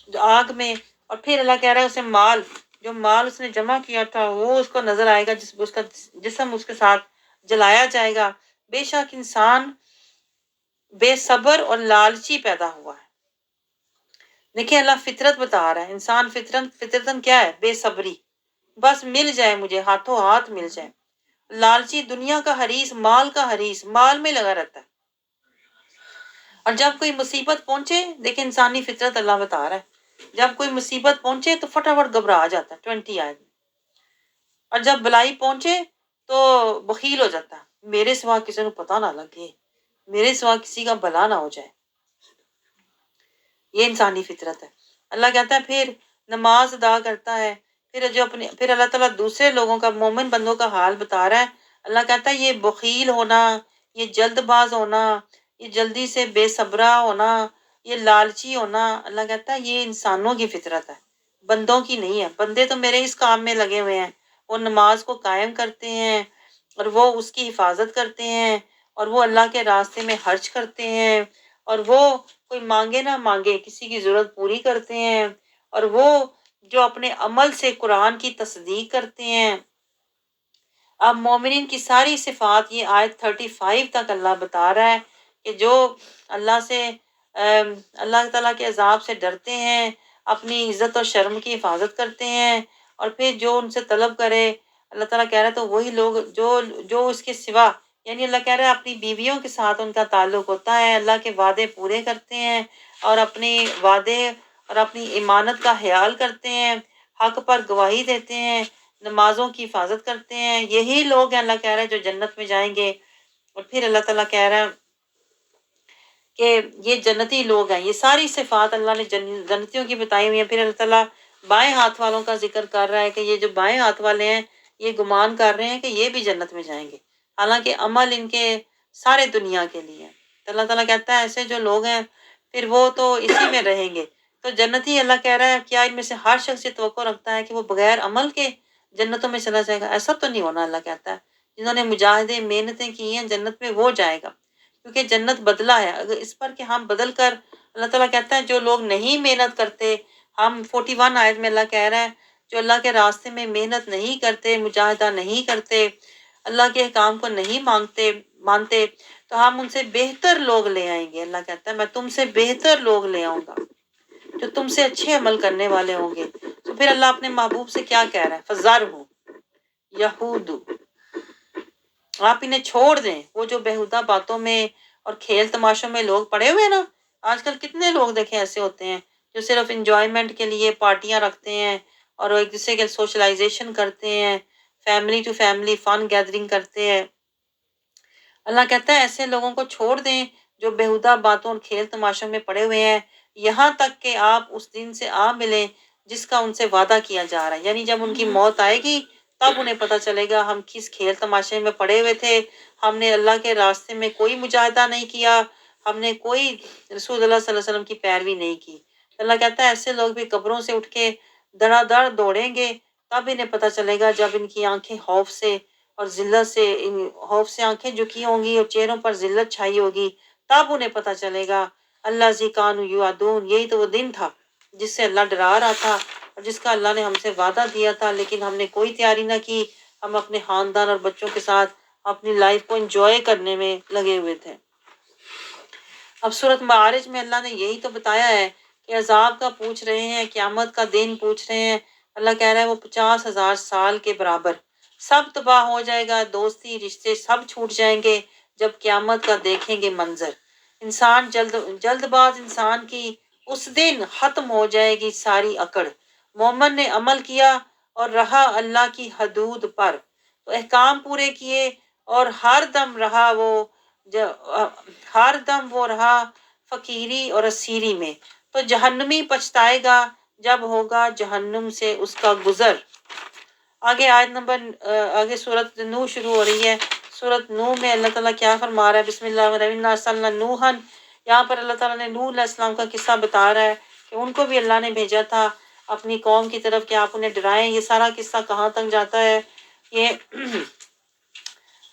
جو آگ میں، اور پھر اللہ کہہ رہا ہے اسے مال، جو مال اس نے جمع کیا تھا وہ اس کو نظر آئے گا، اس کا جسم اس کے ساتھ جلایا جائے گا. بے شک انسان بے صبر اور لالچی پیدا ہوا ہے. دیکھیں اللہ فطرت بتا رہا ہے، انسان فطرتاً کیا ہے؟ بے صبری، بس مل جائے مجھے، ہاتھوں ہاتھ مل جائے. لالچی، دنیا کا حریص، مال کا حریص، مال میں لگا رہتا ہے. اور جب کوئی مصیبت پہنچے، دیکھیں انسانی فطرت اللہ بتا رہا ہے، جب کوئی مصیبت پہنچے تو فٹافٹ گھبرا جاتا ہے 20 آیت میں. اور جب بلائی پہنچے تو بخیل ہو جاتا ہے، میرے سوا کسی کو پتہ نہ لگے، میرے سوا کسی کا بلا نہ ہو جائے. یہ انسانی فطرت ہے. اللہ کہتا ہے پھر نماز ادا کرتا ہے، پھر اللہ تعالیٰ دوسرے لوگوں کا، مومن بندوں کا حال بتا رہا ہے. اللہ کہتا ہے یہ بخیل ہونا، یہ جلد باز ہونا، یہ جلدی سے بے صبرہ ہونا، یہ لالچی ہونا، اللہ کہتا ہے یہ انسانوں کی فطرت ہے، بندوں کی نہیں ہے. بندے تو میرے اس کام میں لگے ہوئے ہیں، وہ نماز کو قائم کرتے ہیں اور وہ اس کی حفاظت کرتے ہیں اور وہ اللہ کے راستے میں خرچ کرتے ہیں اور وہ کوئی مانگے نہ مانگے کسی کی ضرورت پوری کرتے ہیں اور وہ جو اپنے عمل سے قرآن کی تصدیق کرتے ہیں. اب مومنین کی ساری صفات یہ آیت 35 تک اللہ بتا رہا ہے کہ جو اللہ سے اللہ تعالیٰ کے عذاب سے ڈرتے ہیں، اپنی عزت اور شرم کی حفاظت کرتے ہیں اور پھر جو ان سے طلب کرے، اللہ تعالیٰ کہہ رہا ہے تو وہی لوگ جو اس کے سوا، یعنی اللہ کہہ رہا ہے اپنی بیویوں کے ساتھ ان کا تعلق ہوتا ہے، اللہ کے وعدے پورے کرتے ہیں اور اپنے وعدے اور اپنی امانت کا خیال کرتے ہیں، حق پر گواہی دیتے ہیں، نمازوں کی حفاظت کرتے ہیں، یہی لوگ ہیں اللہ کہہ رہا ہے جو جنت میں جائیں گے. اور پھر اللہ تعالیٰ کہہ رہا ہے کہ یہ جنتی لوگ ہیں. یہ ساری صفات اللہ نے جنتیوں کی بتائی ہوئی ہیں. پھر اللہ تعالیٰ بائیں ہاتھ والوں کا ذکر کر رہا ہے کہ یہ جو بائیں ہاتھ والے ہیں یہ گمان کر رہے ہیں کہ یہ بھی جنت میں جائیں گے، حالانکہ عمل ان کے سارے دنیا کے لیے ہے. تو اللہ تعالیٰ کہتا ہے ایسے جو لوگ ہیں پھر وہ تو اسی میں رہیں گے. تو جنتی اللہ کہہ رہا ہے کیا ان میں سے ہر شخص یہ توقع رکھتا ہے کہ وہ بغیر عمل کے جنتوں میں چلا جائے گا؟ ایسا تو نہیں ہونا. اللہ کہتا ہے جنہوں نے مجاہدے محنتیں کی ہیں جنت میں وہ جائے گا، کیونکہ جنت بدلہ ہے. اگر اس پر کہ ہم بدل کر، اللہ تعالیٰ کہتا ہے جو لوگ نہیں محنت کرتے، ہم 41 آیت میں اللہ کہہ رہا ہے جو اللہ کے راستے میں محنت نہیں کرتے، مجاہدہ نہیں کرتے، اللہ کے احکام کو نہیں مانتے تو ہم ان سے بہتر لوگ لے آئیں گے. اللہ کہتا ہے میں تم سے بہتر لوگ لے آؤں گا جو تم سے اچھے عمل کرنے والے ہوں گے. تو پھر اللہ اپنے محبوب سے کیا کہہ رہا ہے؟ فَذَرْهُ یہود، آپ انہیں چھوڑ دیں، وہ جو بےہودہ باتوں میں اور کھیل تماشوں میں لوگ پڑے ہوئے ہیں نا۔ آج کل کتنے لوگ دیکھیں ایسے ہوتے ہیں جو صرف انجوائمنٹ کے لیے پارٹیاں رکھتے ہیں اور ایک دوسرے کے سوشلائزیشن کرتے ہیں، family to family fun gathering کرتے ہیں۔ اللہ کہتا ہے ایسے لوگوں کو چھوڑ دیں جو بےہودہ باتوں اور کھیل تماشوں میں پڑے ہوئے ہیں، یہاں تک کہ آپ اس دن سے آ ملیں جس کا ان سے وعدہ کیا جا رہا ہے۔ یعنی جب ان کی موت آئے گی تب انہیں پتہ چلے گا ہم کس کھیل تماشے میں پڑے ہوئے تھے، ہم نے اللہ کے راستے میں کوئی مجاہدہ نہیں کیا، ہم نے کوئی رسول اللہ صلی اللہ علیہ وسلم کی پیروی نہیں کی۔ اللہ کہتا ہے ایسے لوگ بھی قبروں سے اٹھ کے دڑا دڑ دوڑیں گے، تب انہیں پتہ چلے گا جب ان کی آنکھیں خوف سے اور ذلت سے، خوف سے آنکھیں جھکی ہوں گی اور چہروں پر ذلت چھائی ہوگی، تب انہیں پتہ چلے گا اللہ زی کانوا یوعدون، یہی تو وہ دن تھا جس سے اللہ ڈرا رہا تھا اور جس کا اللہ نے ہم سے وعدہ دیا تھا، لیکن ہم نے کوئی تیاری نہ کی، ہم اپنے خاندان اور بچوں کے ساتھ اپنی لائف کو انجوائے کرنے میں لگے ہوئے تھے۔ اب سورۃ معارج میں اللہ نے یہی تو بتایا ہے کہ عذاب کا پوچھ رہے ہیں، قیامت کا دن پوچھ رہے ہیں۔ اللہ کہہ رہا ہے وہ 50,000 سال کے برابر، سب تباہ ہو جائے گا، دوستی رشتے سب چھوٹ جائیں گے جب قیامت کا دیکھیں گے منظر۔ انسان جلد باز انسان کی اس دن ختم ہو جائے گی ساری اکڑ۔ مومن نے عمل کیا اور رہا اللہ کی حدود پر، تو احکام پورے کیے اور ہر دم وہ رہا فقیری اور اسیری میں، تو جہنمی پچھتائے گا جب ہوگا جہنم سے اس کا گزر۔ آگے سورۃ نوح شروع ہو رہی ہے۔ سورۃ نوح میں اللہ تعالیٰ کیا فرما رہا ہے؟ بسم اللہ الرحمن الرحیم، اِنَّا أَرْسَلْنَا نُوحًا، یہاں پر اللہ تعالیٰ نے نوح علیہ السلام کا قصہ بتا رہا ہے کہ ان کو بھی اللہ نے بھیجا تھا اپنی قوم کی طرف کہ آپ انہیں ڈرائیں۔ یہ سارا قصہ کہاں تک جاتا ہے؟ یہ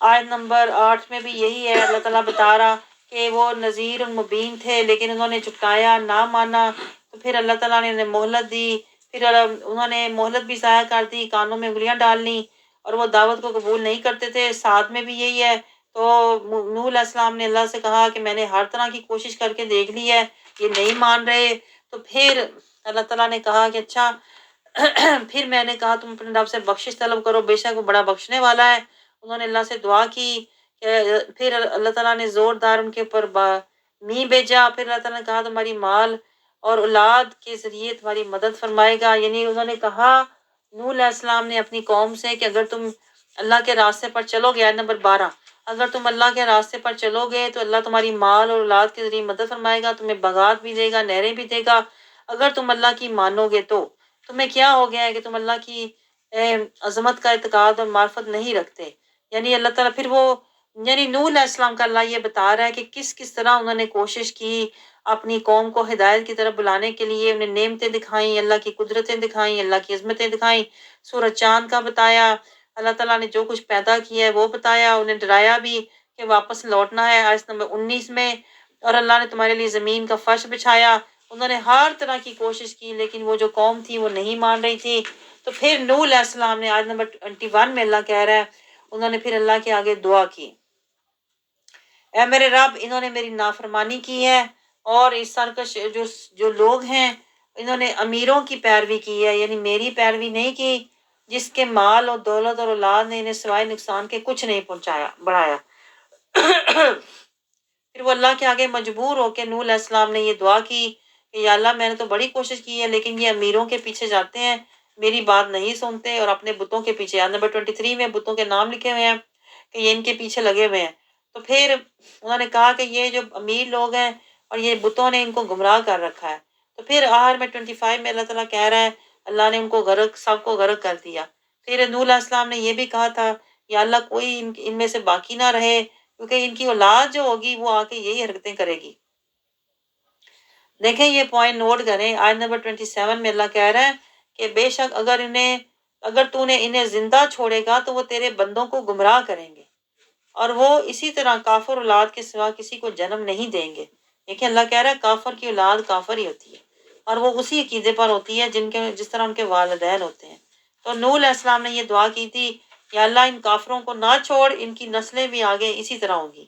آیت نمبر 8 میں بھی یہی ہے، اللہ تعالیٰ بتا رہا کہ وہ نذیر المبین تھے لیکن انہوں نے جھٹلایا، نہ مانا، تو پھر اللہ تعالیٰ نے انہیں مہلت دی، پھر انہوں نے مہلت بھی ضائع کر دی، کانوں میں انگلیاں ڈال لیں اور وہ دعوت کو قبول نہیں کرتے تھے۔ ساتھ میں بھی یہی ہے، تو نوح علیہ السلام نے اللہ سے کہا کہ میں نے ہر طرح کی کوشش کر کے دیکھ لی ہے، یہ نہیں مان رہے، تو پھر اللہ تعالیٰ نے کہا کہ اچھا پھر میں نے کہا تم اپنے رب سے بخشش طلب کرو، بے شک وہ بڑا بخشنے والا ہے۔ انہوں نے اللہ سے دعا کی کہ پھر اللہ تعالیٰ نے زوردار ان کے اوپر می بھیجا، پھر اللہ تعالیٰ نے کہا تمہاری مال اور اولاد کے ذریعے تمہاری مدد فرمائے گا۔ یعنی انہوں نے کہا نوح علیہ السلام نے اپنی قوم سے کہ اگر تم اللہ کے راستے پر چلو گے، آیت نمبر 12، اگر تم اللہ کے راستے پر چلو گے تو اللہ تمہاری مال اور اولاد کے ذریعے مدد فرمائے گا، تمہیں باغات بھی دے گا، نہریں بھی دے گا، اگر تم اللہ کی مانو گے تو۔ تمہیں کیا ہو گیا ہے کہ تم اللہ کی عظمت کا اعتقاد اور معرفت نہیں رکھتے؟ یعنی اللہ تعالیٰ پھر یعنی نوح علیہ السلام کا اللہ یہ بتا رہا ہے کہ کس طرح انہوں نے کوشش کی اپنی قوم کو ہدایت کی طرف بلانے کے لیے، انہیں نعمتیں دکھائیں، اللہ کی قدرتیں دکھائیں، اللہ کی عظمتیں دکھائیں، سورج چاند کا بتایا، اللہ تعالیٰ نے جو کچھ پیدا کیا ہے وہ بتایا، انہیں ڈرایا بھی کہ واپس لوٹنا ہے آیت نمبر 19 میں، اور اللہ نے تمہارے لیے زمین کا فرش بچھایا۔ انہوں نے ہر طرح کی کوشش کی لیکن وہ جو قوم تھی وہ نہیں مان رہی تھی۔ تو پھر نوح علیہ السلام نے آیت نمبر 21 میں اللہ کہہ رہا ہے، انہوں نے پھر اللہ کے آگے دعا کی، اے میرے رب انہوں نے میری نافرمانی کی ہے اور اس سرکش جو لوگ ہیں انہوں نے امیروں کی پیروی کی ہے، یعنی میری پیروی نہیں کی، جس کے مال اور دولت اور اولاد نے انہیں سوائے نقصان کے کچھ نہیں بڑھایا۔ پھر وہ اللہ کے آگے مجبور ہو کے نوح علیہ السلام نے یہ دعا کی کہ یا اللہ میں نے تو بڑی کوشش کی ہے لیکن یہ امیروں کے پیچھے جاتے ہیں، میری بات نہیں سنتے اور اپنے بتوں کے پیچھے، آیت نمبر 23 میں بتوں کے نام لکھے ہوئے ہیں کہ یہ ان کے پیچھے لگے ہوئے ہیں۔ تو پھر انہوں نے کہا کہ یہ جو امیر لوگ ہیں اور یہ بتوں نے ان کو گمراہ کر رکھا ہے۔ تو پھر آخر میں 25 میں اللہ تعالیٰ کہہ رہا ہے اللہ نے ان کو سب کو غرق کر دیا۔ پھر نوح علیہ السلام نے یہ بھی کہا تھا یا اللہ کوئی ان میں سے باقی نہ رہے کیونکہ ان کی اولاد جو ہوگی وہ آ کے یہی حرکتیں کرے گی۔ دیکھیں یہ پوائنٹ نوٹ کریں، آیت نمبر 27 میں اللہ کہہ رہا ہے کہ بے شک اگر تو نے انہیں زندہ چھوڑے گا تو وہ تیرے بندوں کو گمراہ کریں گے اور وہ اسی طرح کافر اولاد کے سوا کسی کو جنم نہیں دیں گے۔ دیکھیں اللہ کہہ رہا ہے کافر کی اولاد کافر ہی ہوتی ہے اور وہ اسی عقیدے پر ہوتی ہے جس طرح ان کے والدین ہوتے ہیں۔ تو نوح علیہ السلام نے یہ دعا کی تھی کہ اللہ ان کافروں کو نہ چھوڑ، ان کی نسلیں بھی آگے اسی طرح ہوں گی۔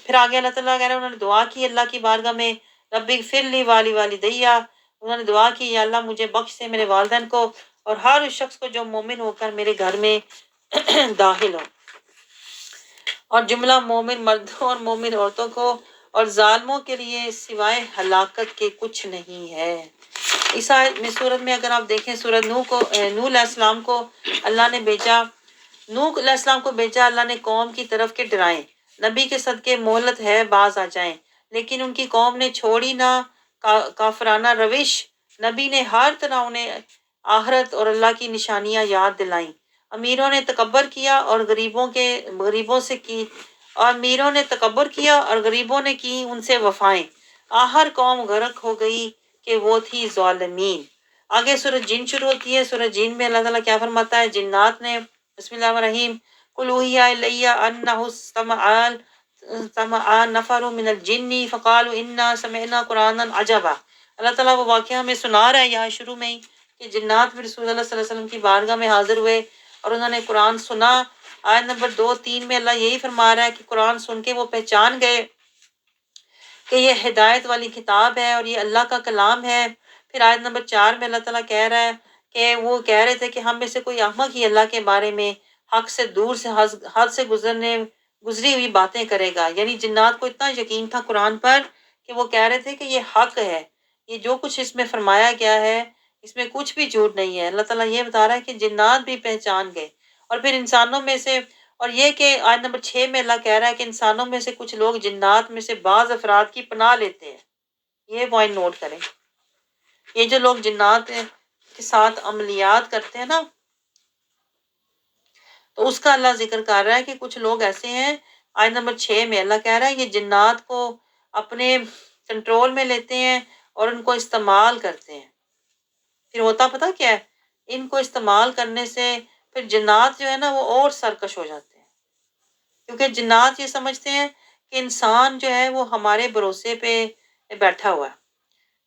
پھر آگے اللہ تعالیٰ کہہ رہے ہیں انہوں نے دعا کی اللہ کی بارگاہ میں رب اغفر لی والی والدیہ، انہوں نے دعا کی یا اللہ مجھے بخش دے، میرے والدین کو اور ہر اس شخص کو جو مومن ہو کر میرے گھر میں داخل ہو، اور جملہ مومن مردوں اور مومن عورتوں کو اور ظالموں کے لیے سوائے ہلاکت کے کچھ نہیں ہے۔ اس آیت میں سورت میں اگر آپ دیکھیں، سورت نوح علیہ السلام کو اللہ نے بھیجا، نوح علیہ السلام کو بھیجا اللہ نے قوم کی طرف کے ڈرائیں، نبی کے صدقے مہلت ہے باز آ جائیں، لیکن ان کی قوم نے چھوڑی نہ کافرانہ روش۔ نبی نے ہر طرح انہیں آخرت اور اللہ کی نشانیاں یاد دلائیں۔ امیروں نے تکبر کیا اور غریبوں سے کی، اور امیروں نے تکبر کیا اور غریبوں نے کی ان سے وفائیں، آخر قوم غرق ہو گئی کہ وہ تھی ظالمین۔ آگے سورۃ جن شروع ہوتی ہے۔ سورۃ جن میں اللہ تعالیٰ کیا فرماتا ہے؟ جنات نے، بسم اللہ الرحمن الرحیم، قل اوحی الی انہ استمع نفر من الجن فقالوا انا سمعنا قرآنا عجبا۔ اللہ تعالیٰ وہ واقعہ ہمیں سنا رہا ہے یہاں شروع میں ہی کہ جنات بھی رسول اللہ صلی اللہ علیہ وسلم کی بارگاہ میں حاضر ہوئے اور انہوں نے قرآن سنا۔ آیت نمبر 2-3 میں اللہ یہی فرما رہا ہے کہ قرآن سن کے وہ پہچان گئے کہ یہ ہدایت والی کتاب ہے اور یہ اللہ کا کلام ہے۔ پھر آیت نمبر 4 میں اللہ تعالیٰ کہہ رہا ہے کہ وہ کہہ رہے تھے کہ ہم میں سے کوئی احمق ہی اللہ کے بارے میں حق سے دور سے حد سے گزری ہوئی باتیں کرے گا۔ یعنی جنات کو اتنا یقین تھا قرآن پر کہ وہ کہہ رہے تھے کہ یہ حق ہے، یہ جو کچھ اس میں فرمایا گیا ہے اس میں کچھ بھی جھوٹ نہیں ہے۔ اللہ تعالیٰ یہ بتا رہا ہے کہ جنات بھی پہچان گئے۔ اور پھر انسانوں میں سے، اور یہ کہ آیت نمبر 6 میں اللہ کہہ رہا ہے کہ انسانوں میں سے کچھ لوگ جنات میں سے بعض افراد کی پناہ لیتے ہیں۔ یہ پوائنٹ نوٹ کریں، یہ جو لوگ جنات کے ساتھ عملیات کرتے ہیں نا، تو اس کا اللہ ذکر کر رہا ہے کہ کچھ لوگ ایسے ہیں۔ آیت نمبر 6 میں اللہ کہہ رہا ہے یہ جنات کو اپنے کنٹرول میں لیتے ہیں اور ان کو استعمال کرتے ہیں۔ پھر ہوتا پتہ کیا ہے؟ ان کو استعمال کرنے سے پھر جنات جو ہے نا وہ اور سرکش ہو جاتے ہیں، کیونکہ جنات یہ سمجھتے ہیں کہ انسان جو ہے وہ ہمارے بھروسے پہ بیٹھا ہوا ہے۔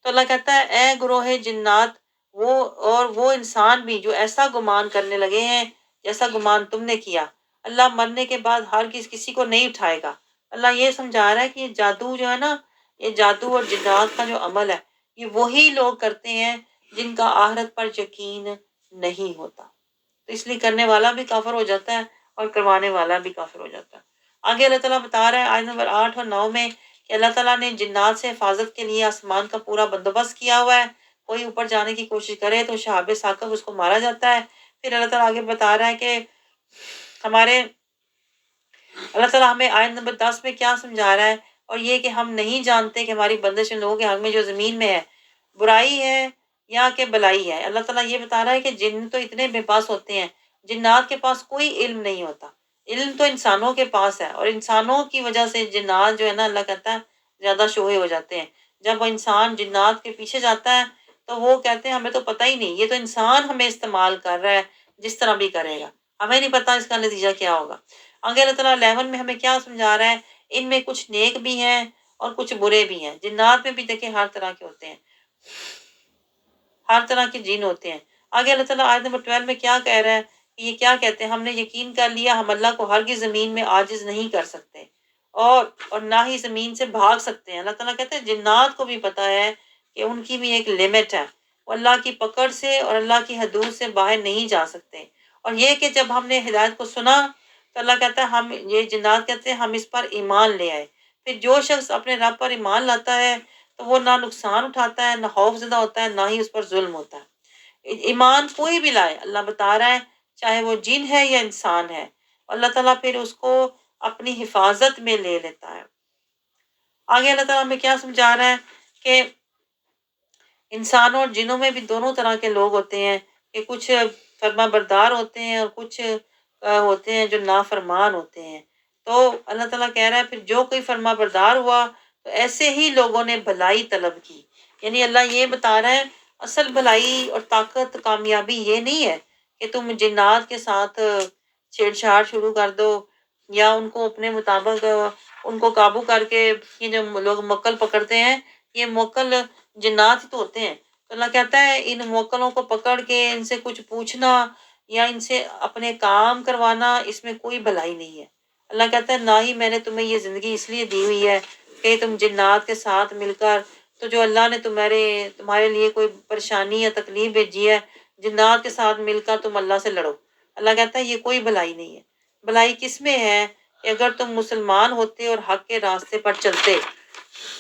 تو اللہ کہتا ہے اے گروہ جنات، وہ انسان بھی جو ایسا گمان کرنے لگے ہیں جیسا گمان تم نے کیا، اللہ مرنے کے بعد ہرگز کسی کو نہیں اٹھائے گا۔ اللہ یہ سمجھا رہا ہے کہ یہ جادو جو ہے نا، یہ جادو اور جنات کا جو عمل ہے یہ وہی لوگ کرتے ہیں جن کا آخرت پر یقین نہیں ہوتا، تو اس لیے کرنے والا بھی کافر ہو جاتا ہے اور کروانے والا بھی کافر ہو جاتا ہے۔ آگے اللہ تعالیٰ بتا رہا ہے آیت نمبر 8 اور 9 میں کہ اللہ تعالیٰ نے جنات سے حفاظت کے لیے آسمان کا پورا بندوبست کیا ہوا ہے، کوئی اوپر جانے کی کوشش کرے تو شہاب ثاقب اس کو مارا جاتا ہے۔ پھر اللہ تعالیٰ آگے بتا رہا ہے کہ اللہ تعالیٰ ہمیں آیت نمبر 10 میں کیا سمجھا رہا ہے، اور یہ کہ ہم نہیں جانتے کہ ہماری بندش ان لوگوں کے حق میں جو زمین میں ہے برائی ہے یا کہ بلائی ہے۔ اللہ تعالیٰ یہ بتا رہا ہے کہ جن تو اتنے بے پاس ہوتے ہیں، جنات کے پاس کوئی علم نہیں ہوتا، علم تو انسانوں کے پاس ہے، اور انسانوں کی وجہ سے جنات جو ہے نا اللہ کہتا ہے زیادہ شوہے ہو جاتے ہیں۔ جب وہ انسان جنات کے پیچھے جاتا ہے تو وہ کہتے ہیں ہمیں تو پتہ ہی نہیں، یہ تو انسان ہمیں استعمال کر رہا ہے، جس طرح بھی کرے گا ہمیں نہیں پتہ اس کا نتیجہ کیا ہوگا۔ آگے اللہ تعالیٰ 11 میں ہمیں کیا سمجھا رہا ہے؟ ان میں کچھ نیک بھی ہیں اور کچھ برے بھی ہیں۔ جنات میں بھی دیکھیں ہر طرح کے ہوتے ہیں، ہر طرح کے جن ہوتے ہیں۔ آگے اللہ تعالیٰ آیت نمبر 12 میں کیا کہہ رہا ہے کہ یہ کیا کہتے ہیں؟ ہم نے یقین کر لیا ہم اللہ کو ہرگز زمین میں عاجز نہیں کر سکتے اور نہ ہی زمین سے بھاگ سکتے ہیں۔ اللہ تعالیٰ کہتے ہیں جنات کو بھی پتہ ہے کہ ان کی بھی ایک لمٹ ہے، وہ اللہ کی پکڑ سے اور اللہ کی حدود سے باہر نہیں جا سکتے۔ اور یہ کہ جب ہم نے ہدایت کو سنا تو اللہ کہتا ہے یہ جنات کہتے ہیں ہم اس پر ایمان لے آئے۔ پھر جو شخص اپنے رب پر ایمان لاتا ہے تو وہ نہ نقصان اٹھاتا ہے، نہ خوف زدہ ہوتا ہے، نہ ہی اس پر ظلم ہوتا ہے۔ ایمان کوئی بھی لائے، اللہ بتا رہا ہے چاہے وہ جن ہے یا انسان ہے، اللہ تعالیٰ پھر اس کو اپنی حفاظت میں لے لیتا ہے۔ آگے اللہ تعالیٰ ہمیں کیا سمجھا رہا ہے کہ انسانوں اور جنوں میں بھی دونوں طرح کے لوگ ہوتے ہیں، کہ کچھ فرما بردار ہوتے ہیں اور کچھ ہوتے ہیں جو نافرمان ہوتے ہیں۔ تو اللہ تعالیٰ کہہ رہا ہے پھر جو کوئی فرما بردار ہوا تو ایسے ہی لوگوں نے بھلائی طلب کی۔ یعنی اللہ یہ بتا رہا ہے اصل بھلائی اور طاقت کامیابی یہ نہیں ہے کہ تم جنات کے ساتھ چھیڑ چھاڑ شروع کر دو یا ان کو اپنے مطابق ان کو قابو کر کے، یہ جو لوگ موکل پکڑتے ہیں یہ موکل جنات ہی تو ہوتے ہیں۔ تو اللہ کہتا ہے ان موکلوں کو پکڑ کے ان سے کچھ پوچھنا یا ان سے اپنے کام کروانا اس میں کوئی بھلائی نہیں ہے۔ اللہ کہتا ہے نہ ہی میں نے تمہیں یہ زندگی اس لیے دی ہوئی ہے کہ تم جنات کے ساتھ مل کر تو جو اللہ نے تمہارے لیے کوئی پریشانی یا تکلیف بھیجی ہے، جنات کے ساتھ مل کر تم اللہ سے لڑو۔ اللہ کہتا ہے یہ کوئی بھلائی نہیں ہے۔ بھلائی کس میں ہے کہ اگر تم مسلمان ہوتے اور حق کے راستے پر چلتے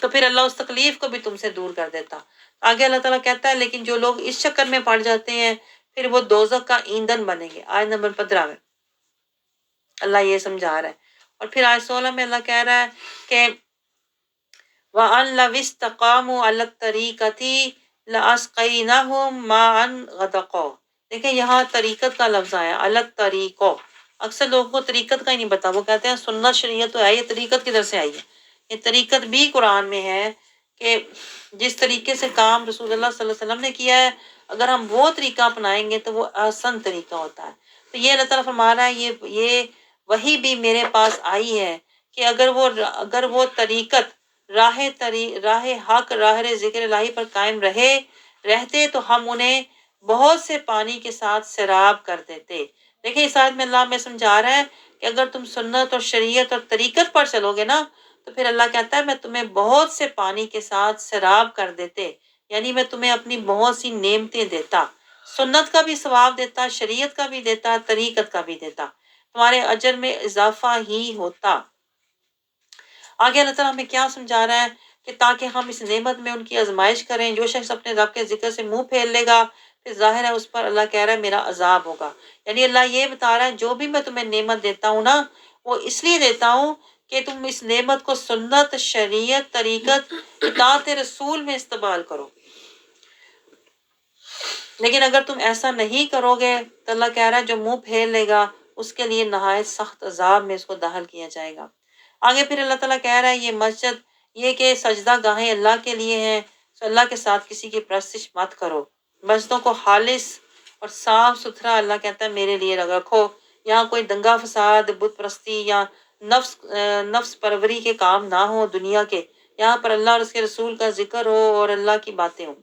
تو پھر اللہ اس تکلیف کو بھی تم سے دور کر دیتا۔ آگے اللہ تعالیٰ کہتا ہے لیکن جو لوگ اس چکر میں پڑ جاتے ہیں پھر وہ دوزخ کا ایندھن بنیں گے۔ آیت نمبر 15 میں اللہ یہ سمجھا رہا ہے۔ اور پھر آیت 16 میں اللہ کہہ رہا ہے کہ وَأَن لَوِ اسْتَقَامُوا عَلَى الطَّرِيقَةِ لَأَسْقَيْنَاهُم مَاءً غَدَقًا۔ دیکھیں یہاں طریقت کا لفظ آیا، عَلَى الطَّرِيقَ۔ اکثر لوگوں کو طریقت کا ہی نہیں پتا، وہ کہتے ہیں سنت شریعت تو ہے، یہ طریقت کدھر سے آئی ہے؟ یہ طریقت بھی قرآن میں ہے کہ جس طریقے سے کام رسول اللہ صلی اللہ علیہ وسلم نے کیا ہے، اگر ہم وہ طریقہ اپنائیں گے تو وہ آسان طریقہ ہوتا ہے۔ تو یہ اللہ تعالیٰ فرما رہا ہے یہ وہی بھی میرے پاس آئی ہے کہ اگر وہ طریقت راہ حق راہ ذکر الہی پر قائم رہتے تو ہم انہیں بہت سے پانی کے ساتھ سیراب کر دیتے۔ دیکھیں اس آیت میں اللہ میں سمجھا رہا ہے کہ اگر تم سنت اور شریعت اور طریقت پر چلو گے نا تو پھر اللہ کہتا ہے میں تمہیں بہت سے پانی کے ساتھ سیراب کر دیتے، یعنی میں تمہیں اپنی بہت سی نعمتیں دیتا، سنت کا بھی ثواب دیتا، شریعت کا بھی دیتا، طریقت کا بھی دیتا، تمہارے اجر میں اضافہ ہی ہوتا۔ آگے اللہ تعالیٰ ہمیں کیا سمجھا رہا ہے کہ تاکہ ہم اس نعمت میں ان کی آزمائش کریں، جو شخص اپنے رب کے ذکر سے منہ پھیر لے گا پھر ظاہر ہے اس پر اللہ کہہ رہا ہے میرا عذاب ہوگا۔ یعنی اللہ یہ بتا رہا ہے جو بھی میں تمہیں نعمت دیتا ہوں نا وہ اس لیے دیتا ہوں کہ تم اس نعمت کو سنت، شریعت، طریقت، اطاعت رسول میں استعمال کرو، لیکن اگر تم ایسا نہیں کرو گے تو اللہ کہہ رہا ہے جو منہ پھیر لے گا اس کے لیے نہایت سخت عذاب میں اس کو داخل کیا جائے گا۔ آگے پھر اللہ تعالیٰ کہہ رہا ہے یہ مسجد، یہ کہ سجدہ گاہیں اللہ کے لیے ہیں، تو اللہ کے ساتھ کسی کی پرستش مت کرو۔ مسجدوں کو خالص اور صاف ستھرا اللہ کہتا ہے میرے لیے رکھو، یہاں کوئی دنگا فساد، بت پرستی یا نفس پروری کے کام نہ ہو دنیا کے، یہاں پر اللہ اور اس کے رسول کا ذکر ہو اور اللہ کی باتیں ہوں۔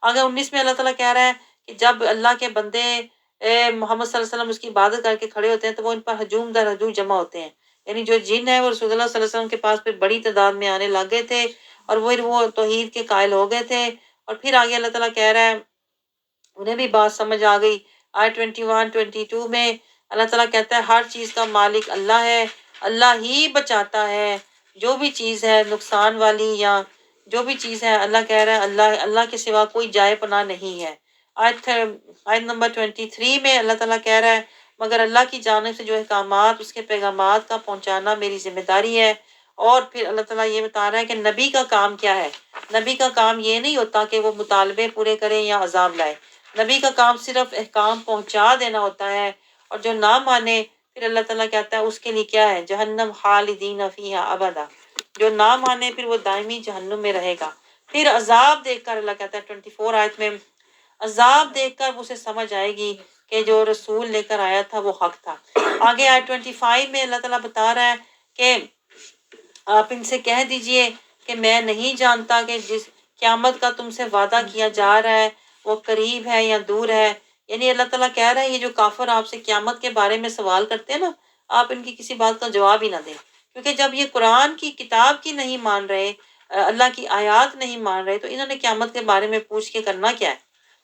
آگے 19 میں اللہ تعالیٰ کہہ رہا ہے کہ جب اللہ کے بندے محمد صلی اللہ علیہ وسلم اس کی عبادت کر کے کھڑے ہوتے ہیں تو وہ ان پر ہجوم در ہجوم جمع ہوتے ہیں، یعنی جو جن ہے وہ رسول اللہ صلی اللہ علیہ وسلم کے پاس پھر بڑی تعداد میں آنے لگ گئے تھے اور وہ توحید کے قائل ہو گئے تھے۔ اور پھر آگے اللہ تعالیٰ کہہ رہا ہے انہیں بھی بات سمجھ آ گئی۔ آیت 21-22 میں اللہ تعالیٰ کہتا ہے ہر چیز کا مالک اللہ ہے، اللہ ہی بچاتا ہے، جو بھی چیز ہے نقصان والی یا جو بھی چیز ہے اللہ کہہ رہا ہے اللہ کے سوا کوئی جائے پناہ نہیں ہے۔ آیت نمبر 23 میں اللہ تعالیٰ کہہ رہا ہے مگر اللہ کی جانب سے جو احکامات اس کے پیغامات کا پہنچانا میری ذمہ داری ہے۔ اور پھر اللہ تعالیٰ یہ بتا رہا ہے کہ نبی کا کام کیا ہے؟ نبی کا کام یہ نہیں ہوتا کہ وہ مطالبے پورے کرے یا عذاب لائے، نبی کا کام صرف احکام پہنچا دینا ہوتا ہے، اور جو نہ مانے پھر اللہ تعالیٰ کہتا ہے اس کے لیے کیا ہے؟ جہنم خالدین فیہا ابدا، جو نہ مانے پھر وہ دائمی جہنم میں رہے گا۔ پھر عذاب دیکھ کر اللہ کہتا ہے 24 آیت میں عذاب دیکھ کر اسے سمجھ آئے گی کہ جو رسول لے کر آیا تھا وہ حق تھا۔ آگے آیت 25 میں اللہ تعالیٰ بتا رہا ہے کہ آپ ان سے کہہ دیجئے کہ میں نہیں جانتا کہ جس قیامت کا تم سے وعدہ کیا جا رہا ہے وہ قریب ہے یا دور ہے۔ یعنی اللہ تعالیٰ کہہ رہا ہے یہ جو کافر آپ سے قیامت کے بارے میں سوال کرتے ہیں نا، آپ ان کی کسی بات کا جواب ہی نہ دیں، کیونکہ جب یہ قرآن کی کتاب کی نہیں مان رہے، اللہ کی آیات نہیں مان رہے، تو انہوں نے قیامت کے بارے میں پوچھ کے کرنا کیا ہے؟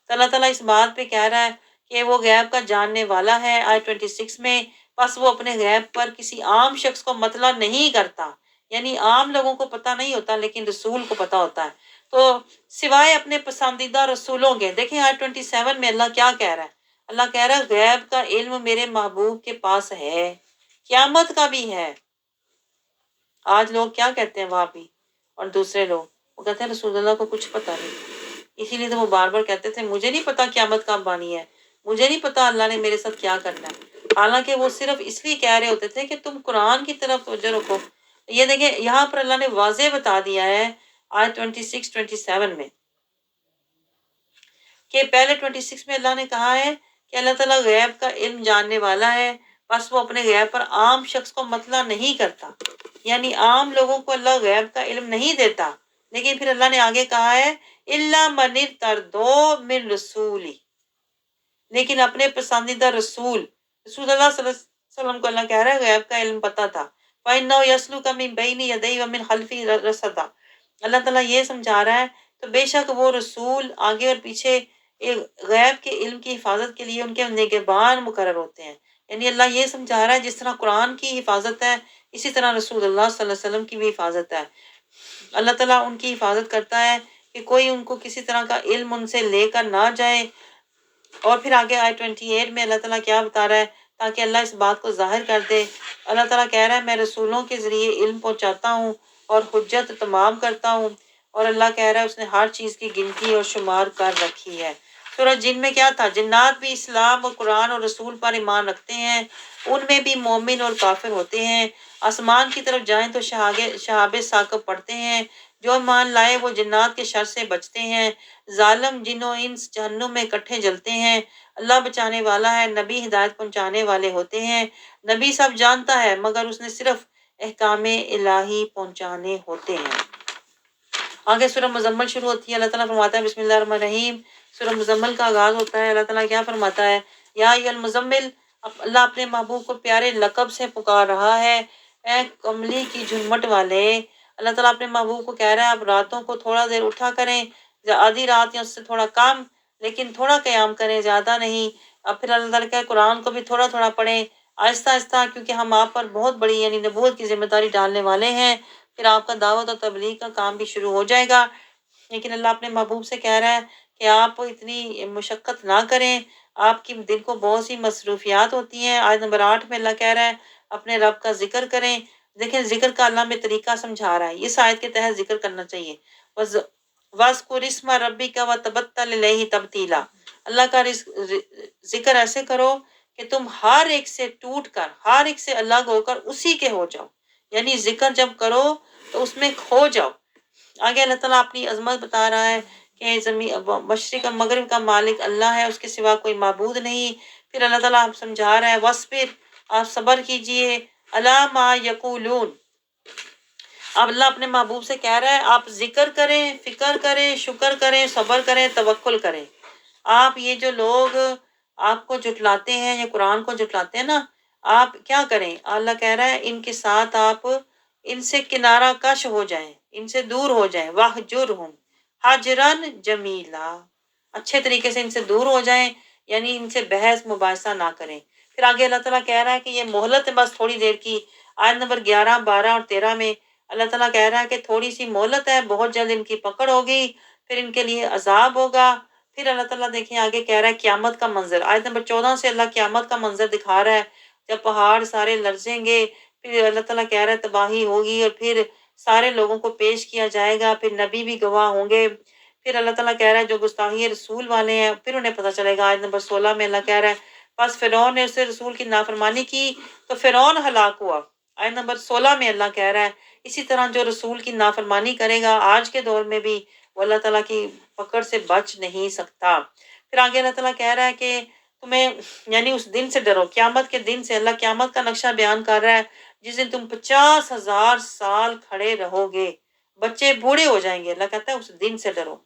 تو اللہ تعالیٰ اس بات پہ کہہ رہا ہے کہ وہ غیب کا جاننے والا ہے۔ آیت 26 میں پس وہ اپنے غیب پر کسی عام شخص کو مطلع نہیں کرتا، یعنی عام لوگوں کو پتہ نہیں ہوتا لیکن رسول کو پتہ ہوتا ہے، تو سوائے اپنے پسندیدہ رسولوں کے۔ دیکھیں آیت 27 میں اللہ کیا کہہ رہا ہے؟ اللہ کہہ رہا ہے غیب کا علم میرے محبوب کے پاس ہے، قیامت کا بھی ہے۔ آج لوگ کیا کہتے ہیں وہاں بھی اور دوسرے لوگ، وہ کہتے ہیں رسول اللہ کو کچھ پتہ نہیں، اسی لیے تو وہ بار بار کہتے تھے مجھے نہیں پتا قیامت کب آنی ہے، مجھے نہیں پتا اللہ نے میرے ساتھ کیا کرنا ہے، حالانکہ وہ صرف اس لیے کہہ رہے ہوتے تھے کہ تم قرآن کی طرف توجہ رکھو۔ یہ دیکھیں یہاں پر اللہ نے واضح بتا دیا ہے آیت 26-27 میں کہ پہلے 26 میں اللہ نے کہا ہے کہ اللہ تعالیٰ غیب کا علم جاننے والا ہے، بس وہ اپنے غیب پر عام شخص کو مطلع نہیں کرتا، یعنی عام لوگوں کو اللہ غیب کا علم نہیں دیتا۔ لیکن پھر اللہ نے آگے کہا ہے الا من ارتضی من رسول، لیکن اپنے پسندیدہ رسول اللہ صلی اللہ علیہ وسلم کو اللہ کہہ رہا ہے غیب کا علم پتہ تھا۔ فَإِنَّهُ يَسْلُكَ مِن بَيْنِ يَدَيْهِ وَمِنْ خَلْفِهِ رَصَدًا، اللہ تعالیٰ یہ سمجھا رہا ہے تو بے شک وہ رسول آگے اور پیچھے ایک غیب کے علم کی حفاظت کے لیے ان کے نگہبان مقرر ہوتے ہیں. یعنی اللہ یہ سمجھا رہا ہے جس طرح قرآن کی حفاظت ہے اسی طرح رسول اللہ صلی اللہ علیہ وسلم کی بھی حفاظت ہے. اللہ تعالیٰ ان کی حفاظت کرتا ہے کہ کوئی ان کو کسی طرح کا علم ان سے لے کر نہ جائے. اور پھر آگے آئے 28 میں اللہ تعالیٰ کیا بتا رہا ہے تاکہ اللہ اس بات کو ظاہر کر دے. اللہ تعالیٰ کہہ رہا ہے میں رسولوں کے ذریعے علم پہنچاتا ہوں اور حجت تمام کرتا ہوں. اور اللہ کہہ رہا ہے اس نے ہر چیز کی گنتی اور شمار کر رکھی ہے. سورہ جن میں کیا تھا؟ جنات بھی اسلام اور قرآن اور رسول پر ایمان رکھتے ہیں، ان میں بھی مومن اور کافر ہوتے ہیں. آسمان کی طرف جائیں تو شہاب ثاقب پڑھتے ہیں. جو ایمان لائے وہ جنات کے شر سے بچتے ہیں. ظالم جن و انس جہنم میں اکٹھے جلتے ہیں. اللہ بچانے والا ہے، نبی ہدایت پہنچانے والے ہوتے ہیں. نبی سب جانتا ہے مگر اس نے صرف احکام الہی پہنچانے ہوتے ہیں. آگے سورہ مزمل شروع ہوتی ہے. اللہ تعالیٰ فرماتا ہے بسم اللہ الرحمن الرحیم. سورہ مزمل کا آغاز ہوتا ہے. اللہ تعالیٰ کیا فرماتا ہے؟ یا ایھا المزمل. اللہ اپنے محبوب کو پیارے لقب سے پکار رہا ہے، اے کملی کی جھرمٹ والے. اللہ تعالیٰ اپنے محبوب کو کہہ رہا ہے آپ راتوں کو تھوڑا دیر اٹھا کریں، آدھی رات یا اس سے تھوڑا کم، لیکن تھوڑا قیام کریں، زیادہ نہیں. اب پھر اللہ تعالیٰ کہ قرآن کو بھی تھوڑا تھوڑا پڑھیں، آہستہ آہستہ، کیونکہ ہم آپ پر بہت بڑی یعنی نبوت کی ذمہ داری ڈالنے والے ہیں. پھر آپ کا دعوت اور تبلیغ کا کام بھی شروع ہو جائے گا. لیکن اللہ اپنے محبوب سے کہہ رہا ہے کہ آپ اتنی مشقت نہ کریں، آپ کی دل کو بہت سی مصروفیات ہوتی ہیں. آیت نمبر 8 میں اللہ کہہ رہا ہے اپنے رب کا ذکر کریں. دیکھیں ذکر کا اللہ میں طریقہ سمجھا رہا ہے، اس آیت کے تحت ذکر کرنا چاہیے. وَاذْكُرِ اسْمَ رَبِّكَ وَتَبَتَّلْ إِلَيْهِ تَبْتِيلًا. اللہ کا ذکر ایسے کرو کہ تم ہر ایک سے ٹوٹ کر، ہر ایک سے الگ ہو کر اسی کے ہو جاؤ. یعنی ذکر جب کرو تو اس میں کھو جاؤ. آگے اللہ تعالیٰ اپنی عظمت بتا رہا ہے کہ مشرق اور مغرب کا مالک اللہ ہے، اس کے سوا کوئی معبود نہیں. پھر اللہ تعالیٰ آپ سمجھا رہا ہے وَاصْبِرْ، آپ صبر کیجئے، عَلَىٰ مَا يَقُولُونَ. اب اللہ اپنے محبوب سے کہہ رہا ہے آپ ذکر کریں، فکر کریں، شکر کریں، صبر کریں، توکل کریں. آپ یہ جو لوگ آپ کو جھٹلاتے ہیں یا قرآن کو جھٹلاتے ہیں نا، آپ کیا کریں؟ اللہ کہہ رہا ہے ان کے ساتھ آپ ان سے کنارہ کش ہو جائیں، ان سے دور ہو جائیں. وَاحْجُرْهُمْ حَجْرًا جَمِيلًا، اچھے طریقے سے ان سے دور ہو جائیں، یعنی ان سے بحث مباحثہ نہ کریں. پھر آگے اللہ تعالیٰ کہہ رہا ہے کہ یہ مہلت ہے بس تھوڑی دیر کی. آیت نمبر 11، 12 اور 13 میں اللہ تعالیٰ کہہ رہا ہے کہ تھوڑی سی مہلت ہے، بہت جلد ان کی پکڑ ہوگی، پھر ان کے لیے عذاب ہوگا. پھر اللہ تعالیٰ دیکھیں آگے کہہ رہا ہے قیامت کا منظر. آیت نمبر 14 سے اللہ قیامت کا منظر دکھا رہا ہے، جب پہاڑ سارے لرزیں گے. پھر اللہ تعالیٰ کہہ رہا ہے تباہی ہوگی اور پھر سارے لوگوں کو پیش کیا جائے گا، پھر نبی بھی گواہ ہوں گے. پھر اللہ تعالیٰ کہہ رہا ہے جو گستاخی رسول والے ہیں پھر انہیں پتہ چلے گا. آیت نمبر 16 میں اللہ کہہ رہا ہے پس فرعون نے اسے رسول کی نافرمانی کی تو فرعون ہلاک ہوا. آیت نمبر 16 میں اللہ کہہ رہا ہے اسی طرح جو رسول کی نافرمانی کرے گا آج کے دور میں بھی وہ اللہ تعالیٰ کی پکڑ سے بچ نہیں سکتا. پھر آگے اللہ تعالیٰ کہہ رہا ہے کہ تمہیں یعنی اس دن سے ڈرو، قیامت کے دن سے. اللہ قیامت کا نقشہ بیان کر رہا ہے جس دن تم 50,000 سال کھڑے رہو گے، بچے بوڑھے ہو جائیں گے. اللہ کہتا ہے اس دن سے ڈرو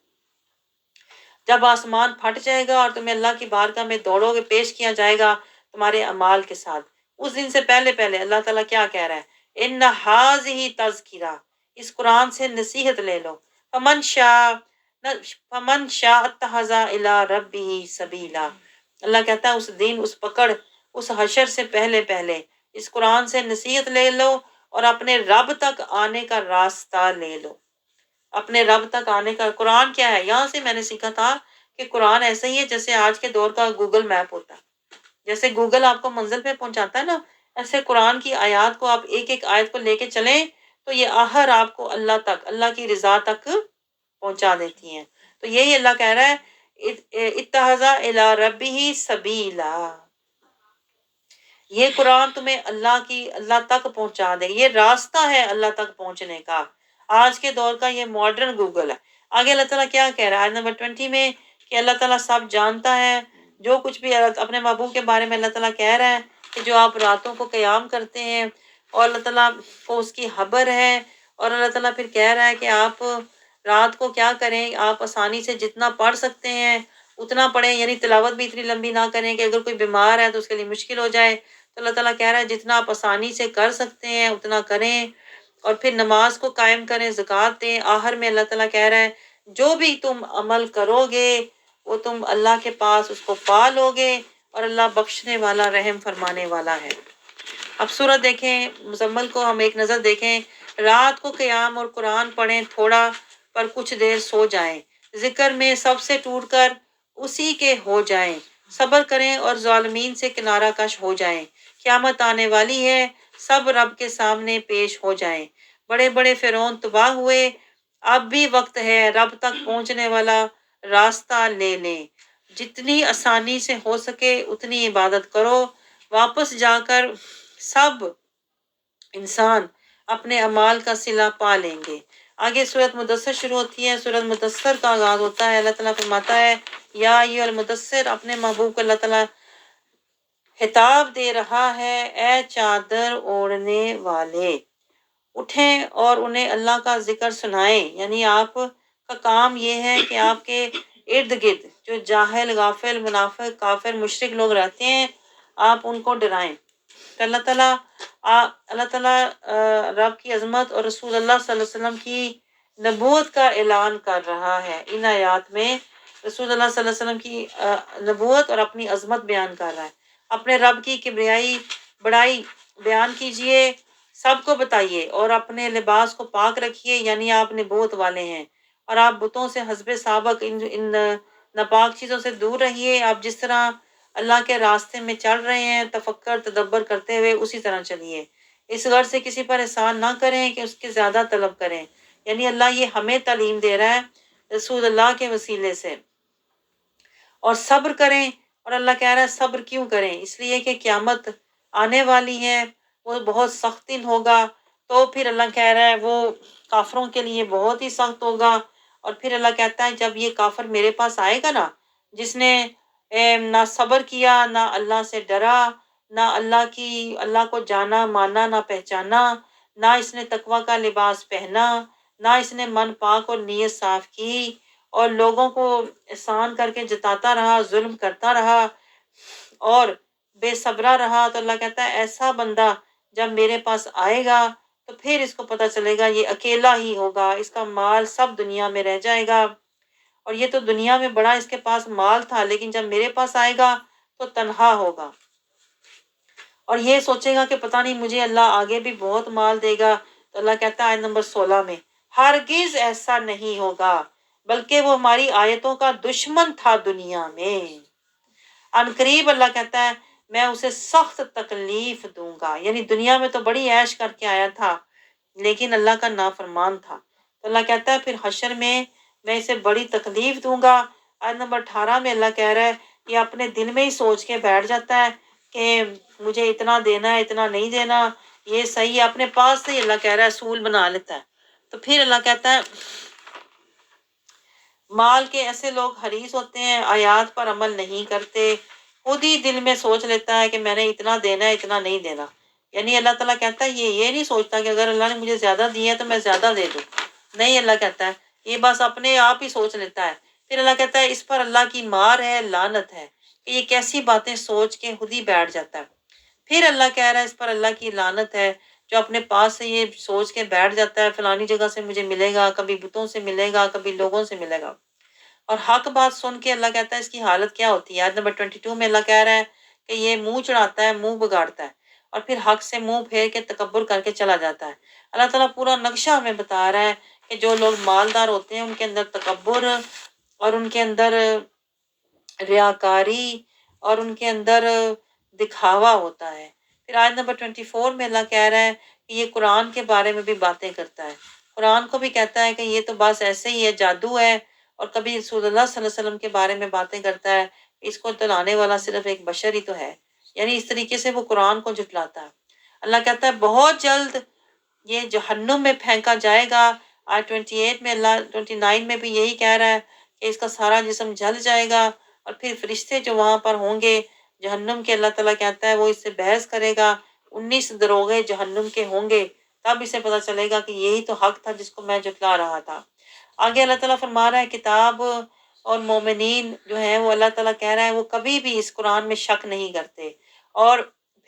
جب آسمان پھٹ جائے گا اور تمہیں اللہ کی بارگاہ میں دوڑو گے، پیش کیا جائے گا تمہارے اعمال کے ساتھ. اس دن سے پہلے پہلے اللہ تعالیٰ کیا کہہ رہا ہے ان ہذہ تذکرہ، اس قرآن سے نصیحت لے لو. فمن شاء اتخذ الی ربہ سبیلا. اللہ کہتا ہے اس دن، اس پکڑ، اس حشر سے پہلے پہلے اس قرآن سے نصیحت لے لو اور اپنے رب تک آنے کا راستہ لے لو. اپنے رب تک آنے کا قرآن کیا ہے؟ یہاں سے میں نے سیکھا تھا کہ قرآن ایسا ہی ہے جیسے آج کے دور کا گوگل میپ ہوتا ہے. جیسے گوگل آپ کو منزل پہ پہنچاتا ہے نا، ایسے قرآن کی آیات کو آپ ایک ایک آیت کو لے کے چلیں تو یہ آخر آپ کو اللہ تک، اللہ کی رضا تک پہنچا دیتی ہیں. تو یہی اللہ کہہ رہا ہے اتخذ الی ربہ سبیلا، یہ قرآن تمہیں اللہ تک پہنچا دے، یہ راستہ ہے اللہ تک پہنچنے کا. آج کے دور کا یہ ماڈرن گوگل ہے. آگے اللہ تعالیٰ کیا کہہ رہا ہے آیت نمبر 20 میں کہ اللہ تعالیٰ سب جانتا ہے. جو کچھ بھی اپنے محبوب کے بارے میں اللہ تعالیٰ کہہ رہا ہے کہ جو آپ راتوں کو قیام کرتے ہیں اور اللہ تعالیٰ کو اس کی خبر ہے. اور اللہ تعالیٰ پھر کہہ رہا ہے کہ آپ رات کو کیا کریں، آپ آسانی سے جتنا پڑھ سکتے ہیں اتنا پڑھیں، یعنی تلاوت بھی اتنی لمبی نہ کریں کہ اگر کوئی بیمار ہے تو اس کے لیے مشکل ہو جائے. تو اللہ تعالیٰ کہہ رہا ہے جتنا آپ آسانی سے کر سکتے ہیں اتنا کریں، اور پھر نماز کو قائم کریں، زکوٰۃ دیں. آخر میں اللہ تعالیٰ کہہ رہا ہے جو بھی تم عمل کرو گے وہ تم اللہ کے پاس اس کو پا لو گے، اور اللہ بخشنے والا رحم فرمانے والا ہے۔ اب سورت دیکھیں، مزمل کو ہم ایک نظر دیکھیں۔ رات کو قیام اور قرآن پڑھیں، تھوڑا پر کچھ دیر سو جائیں، ذکر میں سب سے ٹوٹ کر اسی کے ہو جائیں، صبر کریں اور ظالمین سے کنارہ کش ہو جائیں، قیامت آنے والی ہے، سب رب کے سامنے پیش ہو جائیں، بڑے بڑے فرعون تباہ ہوئے، اب بھی وقت ہے، رب تک پہنچنے والا راستہ لے لیں، جتنی آسانی سے ہو سکے اتنی عبادت کرو، واپس جا کر سب انسان اپنے اعمال کا صلہ پا لیں گے۔ آگے سورت مدثر شروع ہوتی ہے۔ سورت مدثر کا آغاز ہوتا ہے، اللہ تعالیٰ فرماتا ہے یا ایھا المدثر، اپنے محبوب کو اللہ تعالیٰ خطاب دے رہا ہے، اے چادر اوڑھنے والے، اٹھیں اور انہیں اللہ کا ذکر سنائیں، یعنی آپ کا کام یہ ہے کہ آپ کے ارد گرد جو جاہل، غافل، منافق، کافر، مشرک لوگ رہتے ہیں، آپ ان کو ڈرائیں۔ تو اللہ تعالیٰ رب کی عظمت اور رسول اللہ صلی اللہ علیہ وسلم کی نبوت کا اعلان کر رہا ہے۔ ان آیات میں رسول اللہ صلی اللہ علیہ وسلم کی نبوت اور اپنی عظمت بیان کر رہا ہے۔ اپنے رب کی کبریائی بڑائی بیان کیجئے، سب کو بتائیے، اور اپنے لباس کو پاک رکھیے، یعنی آپ نبوت والے ہیں، اور آپ بتوں سے حسب سابق ان ناپاک چیزوں سے دور رہیے۔ آپ جس طرح اللہ کے راستے میں چل رہے ہیں، تفکر تدبر کرتے ہوئے اسی طرح چلیے، اس غرض سے کسی پر احسان نہ کریں کہ اس کے زیادہ طلب کریں، یعنی اللہ یہ ہمیں تعلیم دے رہا ہے رسول اللہ کے وسیلے سے، اور صبر کریں، اور اللہ کہہ رہا ہے صبر کیوں کریں، اس لیے کہ قیامت آنے والی ہے، وہ بہت سخت دن ہوگا، تو پھر اللہ کہہ رہا ہے وہ کافروں کے لیے بہت ہی سخت ہوگا، اور پھر اللہ کہتا ہے جب یہ کافر میرے پاس آئے گا نا، جس نے نہ صبر کیا، نہ اللہ سے ڈرا، نہ اللہ کو جانا مانا نہ پہچانا، نہ اس نے تقوی کا لباس پہنا، نہ اس نے من پاک اور نیت صاف کی، اور لوگوں کو احسان کر کے جتاتا رہا، ظلم کرتا رہا اور بے صبرا رہا، تو اللہ کہتا ہے ایسا بندہ جب میرے پاس آئے گا تو پھر اس کو پتہ چلے گا یہ اکیلا ہی ہوگا، اس کا مال سب دنیا میں رہ جائے گا، اور یہ تو دنیا میں بڑا اس کے پاس مال تھا، لیکن جب میرے پاس آئے گا تو تنہا ہوگا، اور یہ سوچے گا کہ پتہ نہیں مجھے اللہ آگے بھی بہت مال دے گا۔ تو اللہ کہتا ہے آیت نمبر 16 میں، ہرگز ایسا نہیں ہوگا، بلکہ وہ ہماری آیتوں کا دشمن تھا دنیا میں، ان قریب اللہ کہتا ہے میں اسے سخت تکلیف دوں گا، یعنی دنیا میں تو بڑی عیش کر کے آیا تھا لیکن اللہ کا نافرمان تھا، تو اللہ کہتا ہے پھر حشر میں میں اسے بڑی تکلیف دوں گا۔ آیت نمبر 18 میں اللہ کہہ رہا ہے یہ اپنے دل میں ہی سوچ کے بیٹھ جاتا ہے کہ مجھے اتنا دینا ہے، اتنا نہیں دینا، یہ صحیح ہے، اپنے پاس سے ہی اللہ کہہ رہا ہے اصول بنا لیتا ہے۔ تو پھر اللہ کہتا ہے مال کے ایسے لوگ حریص ہوتے ہیں، آیات پر عمل نہیں کرتے، خود ہی دل میں سوچ لیتا ہے کہ میں نے اتنا دینا ہے، اتنا نہیں دینا، یعنی اللہ تعالیٰ کہتا ہے یہ نہیں سوچتا کہ اگر اللہ نے مجھے زیادہ دیا ہے تو میں زیادہ دے دوں، نہیں، اللہ کہتا ہے یہ بس اپنے آپ ہی سوچ لیتا ہے۔ پھر اللہ کہتا ہے اس پر اللہ کی مار ہے، لعنت ہے، کہ یہ کیسی باتیں سوچ کے خود ہی بیٹھ جاتا ہے۔ پھر اللہ کہہ رہا ہے اس پر اللہ کی لعنت ہے جو اپنے پاس سے یہ سوچ کے بیٹھ جاتا ہے فلانی جگہ سے مجھے ملے گا، کبھی بتوں سے ملے گا، کبھی لوگوں سے ملے گا، اور حق بات سن کے اللہ کہتا ہے اس کی حالت کیا ہوتی ہے۔ آیت نمبر 22 میں اللہ کہہ رہا ہے کہ یہ منہ چڑھاتا ہے، منہ بگاڑتا ہے، اور پھر حق سے منہ پھیر کے تکبر کر کے چلا جاتا ہے۔ اللہ تعالیٰ پورا نقشہ ہمیں بتا رہا ہے کہ جو لوگ مالدار ہوتے ہیں ان کے اندر تکبر، اور ان کے اندر ریاکاری، اور ان کے اندر دکھاوا ہوتا ہے۔ پھر آیت نمبر 24 میں اللہ کہہ رہا ہے کہ یہ قرآن کے بارے میں بھی باتیں کرتا ہے، قرآن کو بھی کہتا ہے کہ یہ تو بس ایسے ہی ہے، جادو ہے، اور کبھی رسول اللہ صلی اللہ علیہ وسلم کے بارے میں باتیں کرتا ہے، اس کو دلانے والا صرف ایک بشر ہی تو ہے، یعنی اس طریقے سے وہ قرآن کو جھٹلاتا ہے۔ اللہ کہتا ہے بہت جلد یہ جہنم میں پھینکا جائے گا۔ آیت 28 میں اللہ 29 میں بھی یہی کہہ رہا ہے کہ اس کا سارا جسم جل جائے گا، اور پھر فرشتے جو وہاں پر ہوں گے جہنم کے، اللہ تعالیٰ کہتا ہے وہ اس سے بحث کرے گا، 19 دروغے جہنم کے ہوں گے، تب اسے پتہ چلے گا کہ یہی تو حق تھا جس کو میں جھٹلا رہا تھا۔ آگے اللہ تعالیٰ فرما رہا ہے کتاب اور مومنین جو ہیں وہ اللہ تعالیٰ کہہ رہا ہے وہ کبھی بھی اس قرآن میں شک نہیں کرتے، اور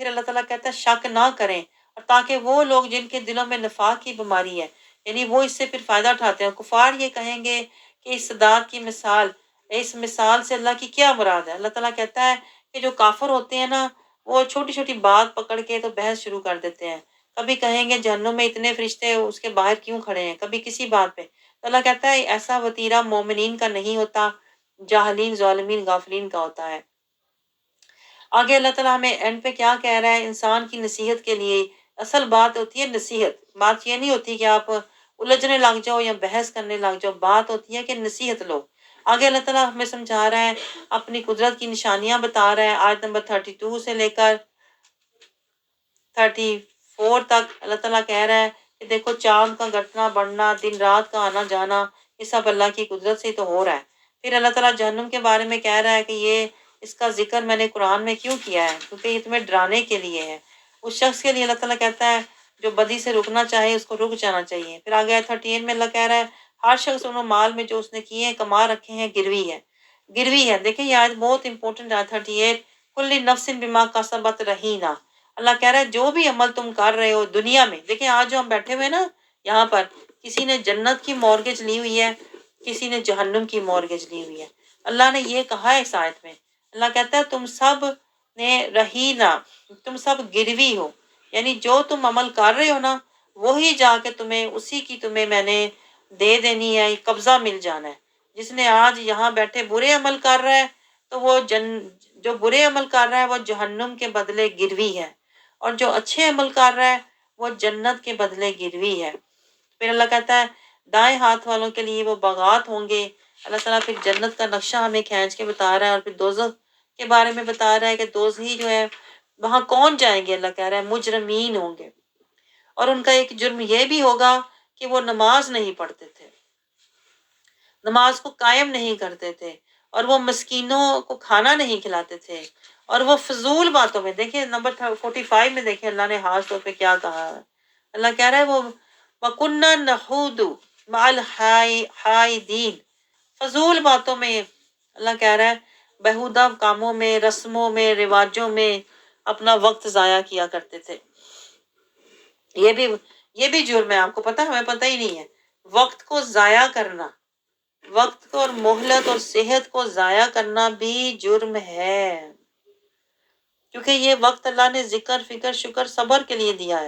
پھر اللہ تعالیٰ کہتا ہے شک نہ کریں، اور تاکہ وہ لوگ جن کے دلوں میں نفاق کی بیماری ہے، یعنی وہ اس سے پھر فائدہ اٹھاتے ہیں، کفار یہ کہیں گے کہ استعداد کی مثال، اس مثال سے اللہ کی کیا مراد ہے؟ اللہ تعالیٰ کہتا ہے کہ جو کافر ہوتے ہیں نا، وہ چھوٹی چھوٹی بات پکڑ کے تو بحث شروع کر دیتے ہیں. کبھی کہیں گے جہنم میں اتنے فرشتے اس کے باہر کیوں کھڑے ہیں، کبھی کسی بات پہ. تو اللہ کہتا ہے ایسا وتیرہ مومنین کا نہیں ہوتا، جاہلین ظالمین غافلین کا ہوتا ہے. آگے اللہ تعالیٰ ہمیں اینڈ پہ کیا کہہ رہا ہے؟ انسان کی نصیحت کے لیے اصل بات ہوتی ہے نصیحت. بات یہ نہیں ہوتی کہ آپ الجھنے لگ جاؤ یا بحث کرنے لگ جاؤ، بات ہوتی ہے کہ نصیحت لو. آگے اللہ تعالیٰ ہمیں سمجھا رہا ہے، اپنی قدرت کی نشانیاں بتا رہا ہے. آیت نمبر 32 سے لے کر 34 تک اللہ تعالیٰ کہہ رہا ہے کہ دیکھو چاند کا گھٹنا بڑھنا، دن رات کا آنا جانا، یہ سب اللہ کی قدرت سے تو ہو رہا ہے. پھر اللہ تعالیٰ جہنم کے بارے میں کہہ رہا ہے کہ یہ اس کا ذکر میں نے قرآن میں کیوں کیا ہے؟ کیونکہ یہ تمہیں ڈرانے کے لیے ہے. اس شخص کے لیے اللہ تعالیٰ کہتا ہے جو بدی سے رکنا چاہے اس کو رک جانا چاہیے. پھر آگے 38 میں اللہ کہہ رہا ہے ہر شخص انہوں مال میں جو اس نے کیے ہیں کما رکھے ہیں گروی ہے. گروی ہے. دیکھیں یہ آیت بہت امپورٹنٹ ہے. 38 کل نفس بما کسبت رہینا. اللہ کہہ رہا ہے جو بھی عمل تم کر رہے ہو دنیا میں. دیکھیں آج جو ہم بیٹھے ہوئے نا یہاں پر، کسی نے جنت کی مورگیج لی ہوئی ہے، کسی نے جہنم کی مورگیج لی ہوئی ہے. اللہ نے یہ کہا ہے اس آیت میں. اللہ کہتا ہے تم سب نے رہینا، تم سب گروی ہو. یعنی جو تم عمل کر رہے ہو نا وہی جا کے تمہیں اسی کی تمہیں میں نے دے دینی ہے، قبضہ مل جانا ہے. جس نے آج یہاں بیٹھے برے عمل کر رہا ہے تو وہ جو برے عمل کر رہا ہے وہ جہنم کے بدلے گروی ہے، اور جو اچھے عمل کر رہا ہے وہ جنت کے بدلے گروی ہے. پھر اللہ کہتا ہے دائیں ہاتھ والوں کے لیے وہ باغات ہوں گے. اللہ تعالیٰ پھر جنت کا نقشہ ہمیں کھینچ کے بتا رہا ہے، اور پھر دوزخ کے بارے میں بتا رہا ہے کہ دوزخی جو ہے وہاں کون جائیں گے. اللہ کہہ رہا ہے مجرمین ہوں گے، اور ان کا ایک جرم یہ بھی ہوگا کہ وہ نماز نہیں پڑھتے تھے، نماز کو قائم نہیں کرتے تھے، اور وہ مسکینوں کو کھانا نہیں کھلاتے تھے، اور وہ فضول باتوں میں. دیکھیں نمبر 45 میں دیکھیں اللہ نے خاص طور پہ کیا کہا ہے. اللہ کہہ رہا ہے وہ وَكُنَّا نَخُوضُ مَعَ الْخَائِضِينَ. فضول باتوں میں اللہ کہہ رہا ہے بہودہ کاموں میں، رسموں میں، رواجوں میں اپنا وقت ضائع کیا کرتے تھے. یہ بھی جرم ہے. آپ کو پتہ، ہمیں پتہ ہی نہیں ہے. وقت کو ضائع کرنا، وقت کو اور مہلت اور صحت کو ضائع کرنا بھی جرم ہے، کیونکہ یہ وقت اللہ نے ذکر فکر شکر صبر کے لیے دیا ہے.